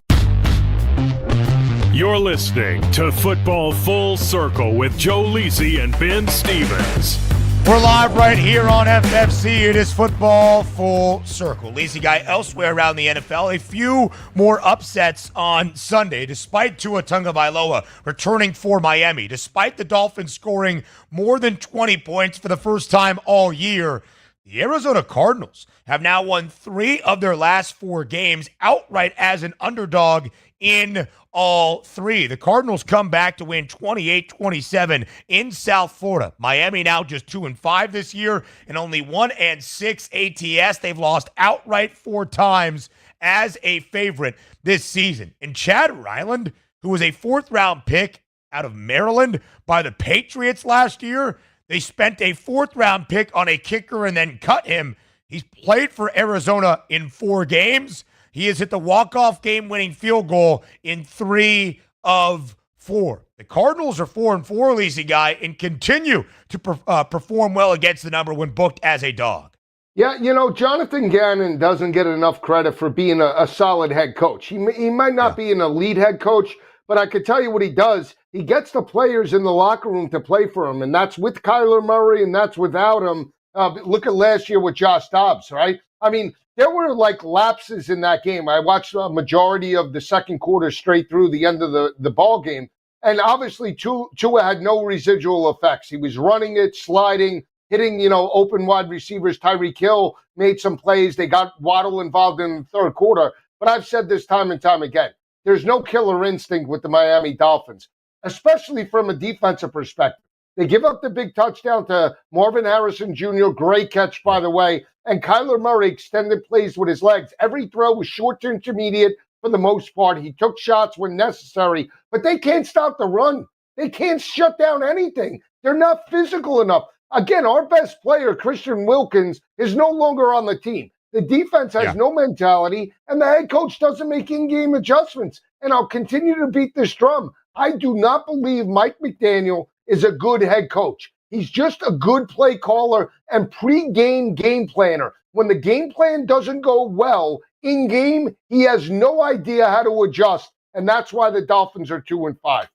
You're listening to Football Full Circle with Joe Lisi and Ben Stevens. We're live right here on FFC. It is Football Full Circle. Lazy guy elsewhere around the NFL. A few more upsets on Sunday, despite Tua Tagovailoa returning for Miami. Despite the Dolphins scoring more than 20 points for the first time all year, the Arizona Cardinals have now won 3 of their last 4 games outright as an underdog in all 3. The Cardinals come back to win 28-27 in South Florida. Miami now just 2-5 this year and only 1-6 ATS. They've lost outright 4 times as a favorite this season. And Chad Ryland, who was a 4th-round pick out of Maryland by the Patriots last year, they spent a 4th-round pick on a kicker and then cut him. He's played for Arizona in 4 games. He has hit the walk-off game-winning field goal in 3 of 4. The Cardinals are 4-4, Lisi guy, and continue to perform well against the number when booked as a dog. Yeah, you know, Jonathan Gannon doesn't get enough credit for being a solid head coach. He might not be an elite head coach, but I could tell you what he does. He gets the players in the locker room to play for him, and that's with Kyler Murray, and that's without him. Look at last year with Josh Dobbs, right? I mean, there were like lapses in that game. I watched a majority of the second quarter straight through the end of the ball game. And obviously, Tua had no residual effects. He was running it, sliding, hitting, open wide receivers. Tyreek Hill made some plays. They got Waddle involved in the third quarter. But I've said this time and time again. There's no killer instinct with the Miami Dolphins, especially from a defensive perspective. They give up the big touchdown to Marvin Harrison Jr. Great catch, by the way. And Kyler Murray extended plays with his legs. Every throw was short to intermediate for the most part. He took shots when necessary, but they can't stop the run. They can't shut down anything. They're not physical enough. Again, our best player, Christian Wilkins, is no longer on the team. The defense has no mentality, and the head coach doesn't make in-game adjustments. And I'll continue to beat this drum. I do not believe Mike McDaniel is a good head coach. He's just a good play caller and pre-game game planner. When the game plan doesn't go well in game, he has no idea how to adjust, and that's why the Dolphins are 2-5.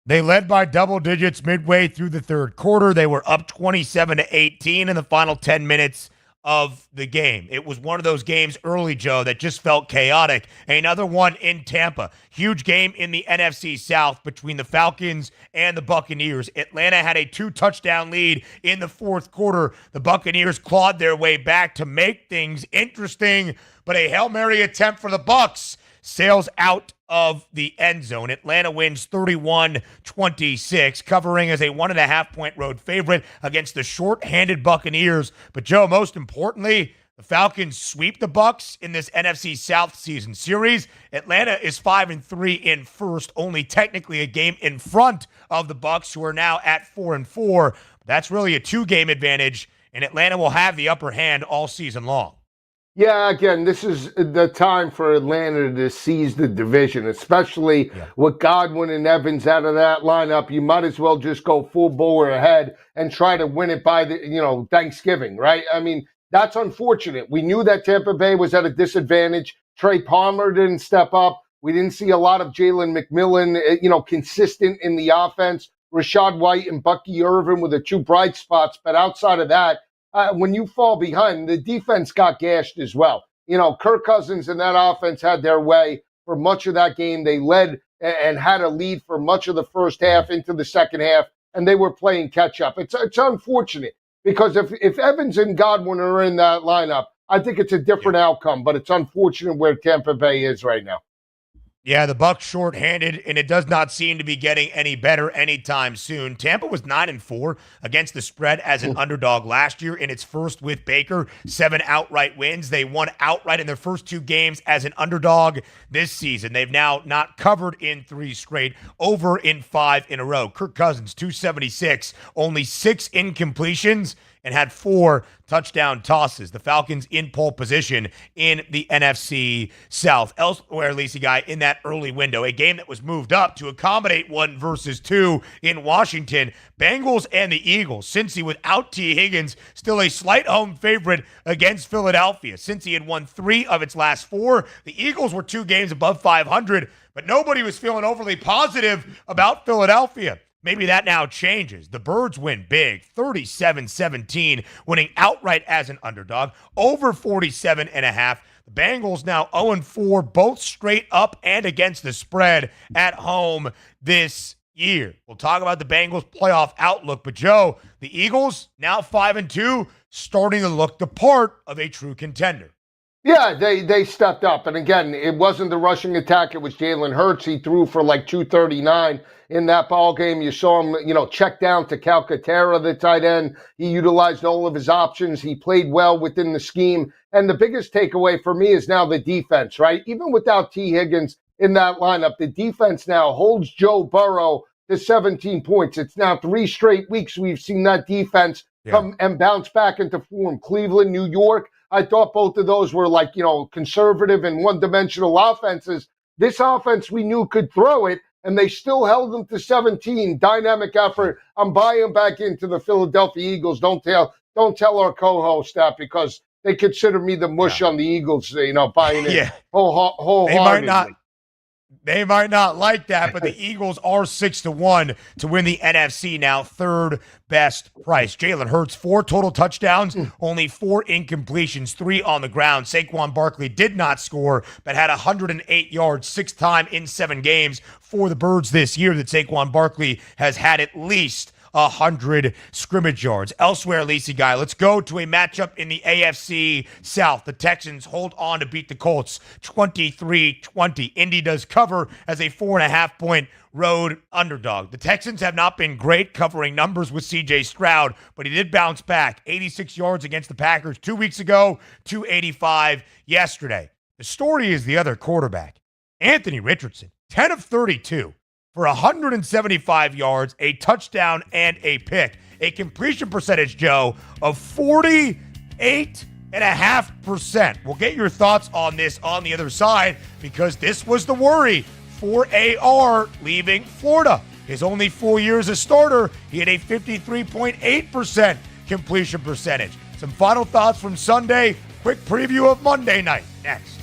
They led by double digits midway through the third quarter. They were up 27-18 in the final 10 minutes of the game. It was one of those games early, Joe, that just felt chaotic. Another one in Tampa. Huge game in the NFC South between the Falcons and the Buccaneers. Atlanta had a 2-touchdown lead in the fourth quarter. The Buccaneers clawed their way back to make things interesting, but a Hail Mary attempt for the Bucs sails out of the end zone. Atlanta wins 31-26, covering as a 1.5-point road favorite against the short-handed Buccaneers. But Joe, most importantly, the Falcons sweep the Bucs in this NFC South season series. Atlanta is 5-3 in first, only technically a game in front of the Bucs, who are now at 4-4. That's really a 2-game advantage, and Atlanta will have the upper hand all season long. Yeah, again, this is the time for Atlanta to seize the division, especially with Godwin and Evans out of that lineup. You might as well just go full bowler ahead and try to win it by the, Thanksgiving, right? I mean, that's unfortunate. We knew that Tampa Bay was at a disadvantage. Trey Palmer didn't step up. We didn't see a lot of Jalen McMillan, consistent in the offense. Rashad White and Bucky Irvin were the 2 bright spots. But outside of that, when you fall behind, the defense got gashed as well. Kirk Cousins and that offense had their way for much of that game. They led and had a lead for much of the first half into the second half, and they were playing catch-up. It's unfortunate because if Evans and Godwin are in that lineup, I think it's a different outcome, but it's unfortunate where Tampa Bay is right now. Yeah, the Bucs shorthanded, and it does not seem to be getting any better anytime soon. Tampa was 9-4 against the spread as an underdog last year in its first with Baker, 7 outright wins. They won outright in their first 2 games as an underdog this season. They've now not covered in 3 straight, over in 5 in a row. Kirk Cousins, 276, only 6 incompletions, and had 4 touchdown tosses. The Falcons in pole position in the NFC South. Elsewhere, Lacey Guy, in that early window, a game that was moved up to accommodate 1 versus 2 in Washington. Bengals and the Eagles. Cincy without T. Higgins, still a slight home favorite against Philadelphia. Cincy had won 3 of its last 4. The Eagles were 2 games above 500, but nobody was feeling overly positive about Philadelphia. Maybe that now changes. The Birds win big, 37-17, winning outright as an underdog, over 47.5. The Bengals now 0-4, both straight up and against the spread at home this year. We'll talk about the Bengals' playoff outlook, but Joe, the Eagles now 5-2, starting to look the part of a true contender. Yeah, they stepped up. And again, it wasn't the rushing attack. It was Jalen Hurts. He threw for like 239 in that ball game. You saw him, check down to Calcaterra, the tight end. He utilized all of his options. He played well within the scheme. And the biggest takeaway for me is now the defense, right? Even without T. Higgins in that lineup, the defense now holds Joe Burrow to 17 points. It's now 3 straight weeks we've seen that defense come and bounce back into form. Cleveland, New York, I thought both of those were conservative and one-dimensional offenses. This offense we knew could throw it, and they still held them to 17. Dynamic effort. I'm buying back into the Philadelphia Eagles. Don't tell our co-host that, because they consider me the mush on the Eagles, buying it wholeheartedly. They might not like that, but the Eagles are 6-1 to win the NFC now, 3rd best price. Jalen Hurts, 4 total touchdowns, only 4 incompletions, 3 on the ground. Saquon Barkley did not score, but had 108 yards, 6th time in 7 games for the Birds this year that Saquon Barkley has had at least 100 scrimmage yards. Elsewhere, Lacey Guy, let's go to a matchup in the AFC South. The Texans hold on to beat the Colts 23-20. Indy does cover as a 4.5-point road underdog. The Texans have not been great covering numbers with C.J. Stroud, but he did bounce back. 86 yards against the Packers 2 weeks ago, 285 yesterday. The story is the other quarterback, Anthony Richardson, 10 of 32. For 175 yards, a touchdown, and a pick. A completion percentage, Joe, of 48.5%. We'll get your thoughts on this on the other side, because this was the worry for AR leaving Florida. His only full year as a starter, he had a 53.8% completion percentage. Some final thoughts from Sunday. Quick preview of Monday night. Next.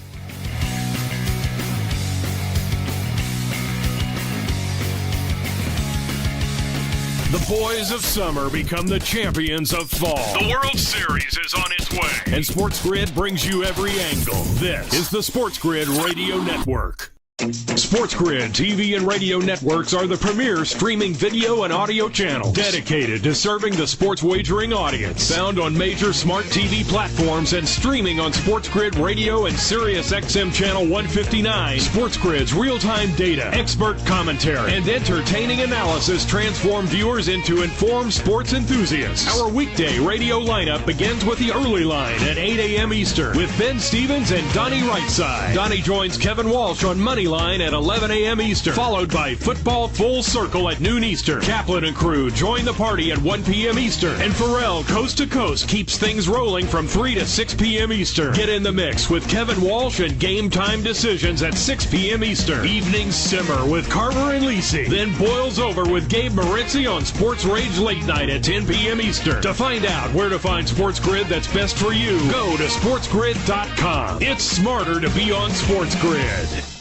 The boys of summer become the champions of fall. The World Series is on its way, and SportsGrid brings you every angle. This is the SportsGrid Radio Network. SportsGrid TV and radio networks are the premier streaming video and audio channels dedicated to serving the sports wagering audience. Found on major smart TV platforms and streaming on SportsGrid Radio and SiriusXM Channel 159. SportsGrid's real-time data, expert commentary, and entertaining analysis transform viewers into informed sports enthusiasts. Our weekday radio lineup begins with the early line at 8 a.m. Eastern with Ben Stevens and Donnie Rightside. Donnie joins Kevin Walsh on Money Line at 11 a.m. Eastern, followed by Football Full Circle at noon Eastern. Kaplan and crew join the party at 1 p.m. Eastern, and Pharrell Coast to Coast keeps things rolling from 3 to 6 p.m. Eastern. Get in the mix with Kevin Walsh and Game Time Decisions at 6 p.m. Eastern. Evenings simmer with Carver and Lisi, then boils over with Gabe Moritzi on Sports Rage Late Night at 10 p.m. Eastern. To find out where to find SportsGrid that's best for you, go to sportsgrid.com. It's smarter to be on SportsGrid.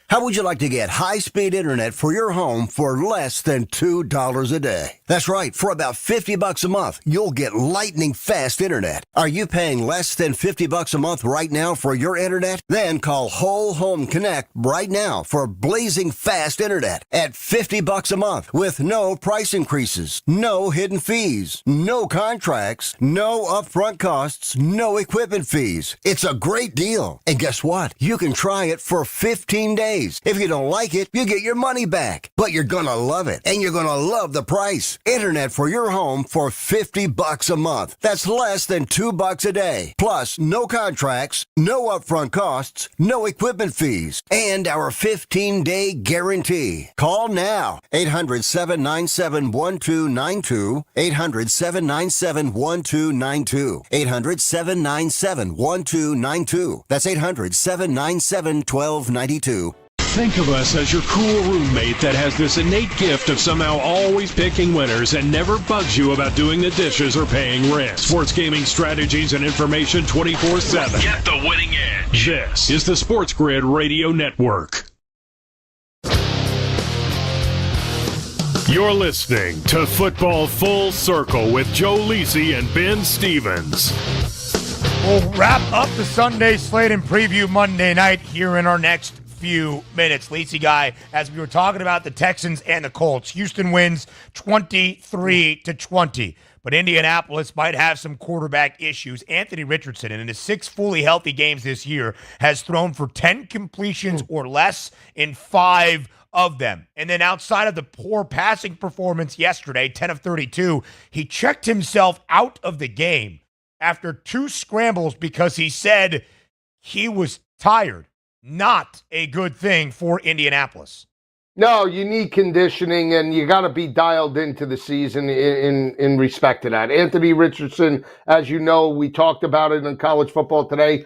How would you like to get high-speed internet for your home for less than $2 a day? That's right. For about $50 a month, you'll get lightning-fast internet. Are you paying less than $50 a month right now for your internet? Then call Whole Home Connect right now for blazing fast internet at $50 a month with no price increases, no hidden fees, no contracts, no upfront costs, no equipment fees. It's a great deal. And guess what? You can try it for 15 days. days. If you don't like it, you get your money back. But you're gonna love it, and you're gonna love the price. Internet for your home for $50 a month. That's less than $2 a day. Plus, no contracts, no upfront costs, no equipment fees, and our 15-day guarantee. Call now. 800-797-1292. 800-797-1292. 800-797-1292. That's 800-797-1292. Think of us as your cool roommate that has this innate gift of somehow always picking winners and never bugs you about doing the dishes or paying rent. Sports gaming strategies and information 24/7. Get the winning edge. This is the Sports Grid Radio Network. You're listening to Football Full Circle with Joe Lisi and Ben Stevens. We'll wrap up the Sunday slate and preview Monday night here in our next few minutes. Lacey Guy, as we were talking about the Texans and the Colts, Houston wins 23-20, but Indianapolis might have some quarterback issues. Anthony Richardson, in his 6 fully healthy games this year, has thrown for 10 completions or less in 5 of them. And then outside of the poor passing performance yesterday, 10 of 32, he checked himself out of the game after 2 scrambles because he said he was tired. Not a good thing for Indianapolis. No, you need conditioning, and you got to be dialed into the season in respect to that. Anthony Richardson, as you know, we talked about it in college football today,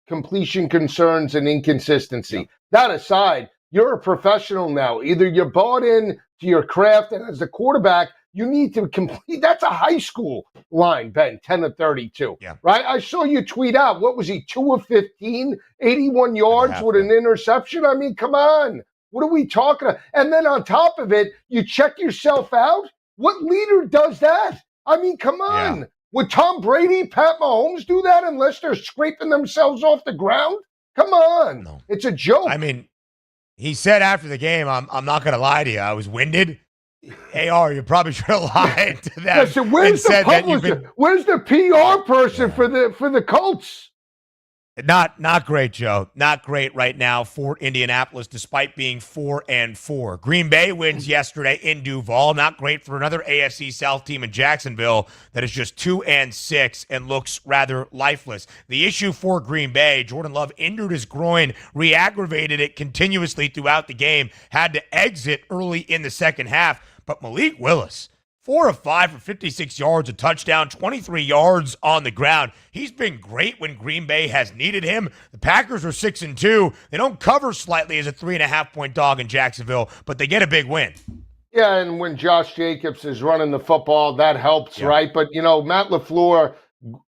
completion concerns and inconsistency. Yeah. That aside, you're a professional now. Either you're bought in to your craft, and as a quarterback, you need to complete. That's a high school line, Ben, 10 of 32. Yeah. Right? I saw you tweet out, what was he, 2 of 15, 81 yards with an interception? I mean, come on. What are we talking about? And then on top of it, you check yourself out? What leader does that? I mean, come on. Yeah. Would Tom Brady, Pat Mahomes do that unless they're scraping themselves off the ground? Come on. No. It's a joke. I mean, he said after the game, I'm not going to lie to you, I was winded. AR, you probably should have lied to them. Listen, where's the publisher? Where's the PR person for the Colts? Not great, Joe. Not great right now for Indianapolis, despite being 4-4. Green Bay wins yesterday in Duval. Not great for another AFC South team in Jacksonville that is just 2-6 and looks rather lifeless. The issue for Green Bay, Jordan Love injured his groin, re-aggravated it continuously throughout the game, had to exit early in the second half. But Malik Willis, 4 of 5 for 56 yards, a touchdown, 23 yards on the ground. He's been great when Green Bay has needed him. The Packers are 6-2. They don't cover slightly as a 3.5-point dog in Jacksonville, but they get a big win. Yeah, and when Josh Jacobs is running the football, that helps, right? But, Matt LaFleur,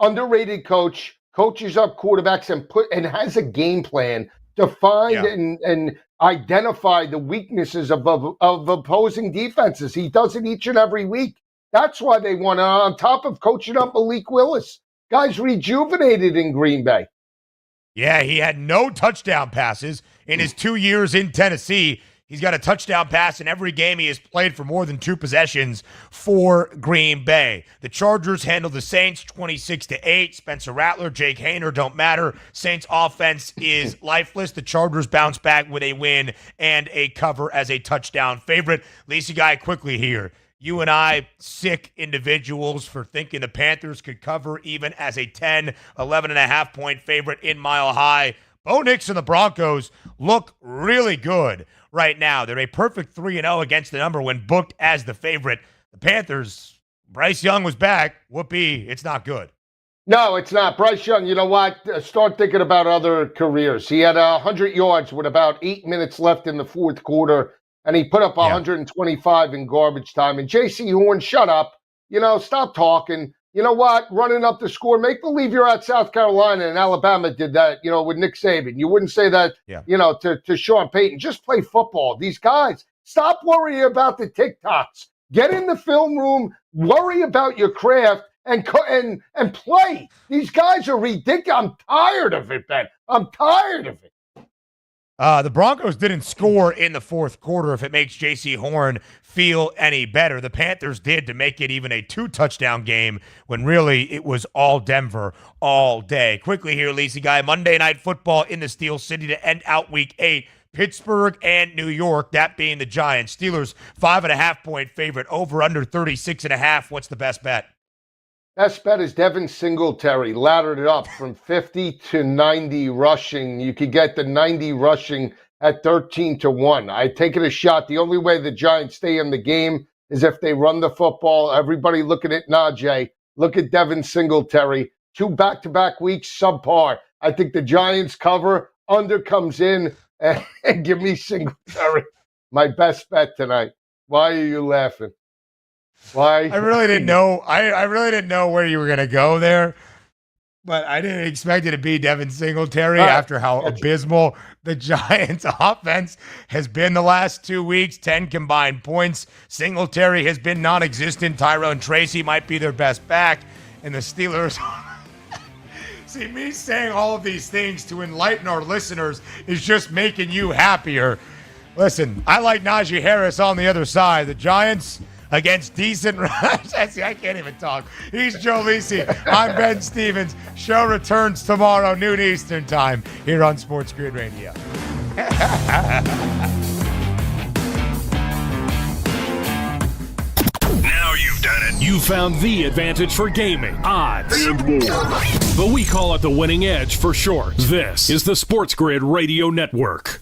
underrated coach, coaches up quarterbacks and has a game plan to find and identify the weaknesses of opposing defenses. He does it each and every week. That's why they won. On top of coaching up Malik Willis, guys rejuvenated in Green Bay. Yeah, he had no touchdown passes in his 2 years in Tennessee. He's got a touchdown pass in every game he has played for more than 2 possessions for Green Bay. The Chargers handled the Saints 26-8. Spencer Rattler, Jake Haener don't matter. Saints offense is lifeless. The Chargers bounce back with a win and a cover as a touchdown favorite. Lisa Guy, quickly here. You and I, sick individuals for thinking the Panthers could cover even as a 11.5-point favorite in Mile High. Bo Nix and the Broncos look really good right now. They're a perfect 3-0 against the number when booked as the favorite. The Panthers, Bryce Young was back. Whoopee, it's not good. No, it's not. Bryce Young, you know what? Start thinking about other careers. He had 100 yards with about 8 minutes left in the fourth quarter, and he put up 125 in garbage time. And J.C. Horn, shut up. Stop talking. You know what? Running up the score. Make believe you're at South Carolina and Alabama did that, with Nick Saban. You wouldn't say that, to Sean Payton. Just play football. These guys, stop worrying about the TikToks. Get in the film room, worry about your craft, and play. These guys are ridiculous. I'm tired of it, Ben. I'm tired of it. The Broncos didn't score in the fourth quarter, if it makes J.C. Horn feel any better. The Panthers did to make it even a 2-touchdown game when really it was all Denver all day. Quickly here, Lacey Guy, Monday Night Football in the Steel City to end out Week 8. Pittsburgh and New York, that being the Giants. Steelers, 5.5-point favorite, over under 36.5. What's the best bet? Best bet is Devin Singletary. Laddered it up from 50 to 90 rushing. You could get the 90 rushing at 13-1. I take it a shot. The only way the Giants stay in the game is if they run the football. Everybody looking at Najee. Look at Devin Singletary. 2 back-to-back weeks, subpar. I think the Giants cover. Under comes in and give me Singletary. My best bet tonight. Why are you laughing? Why? I really didn't know. I really didn't know where you were going to go there, but I didn't expect it to be Devin Singletary after how abysmal the Giants' offense has been the last 2 weeks. 10 combined points. Singletary has been non-existent. Tyrone Tracy might be their best back, and the Steelers. See, me saying all of these things to enlighten our listeners is just making you happier. Listen, I like Najee Harris on the other side. The Giants against decent runs. See, I can't even talk. He's Joe Lisi. I'm Ben Stevens. Show returns tomorrow, noon Eastern time, here on SportsGrid Radio. Now you've done it. You found the advantage for gaming, odds, and more. But we call it the winning edge for short. This is the SportsGrid Radio Network.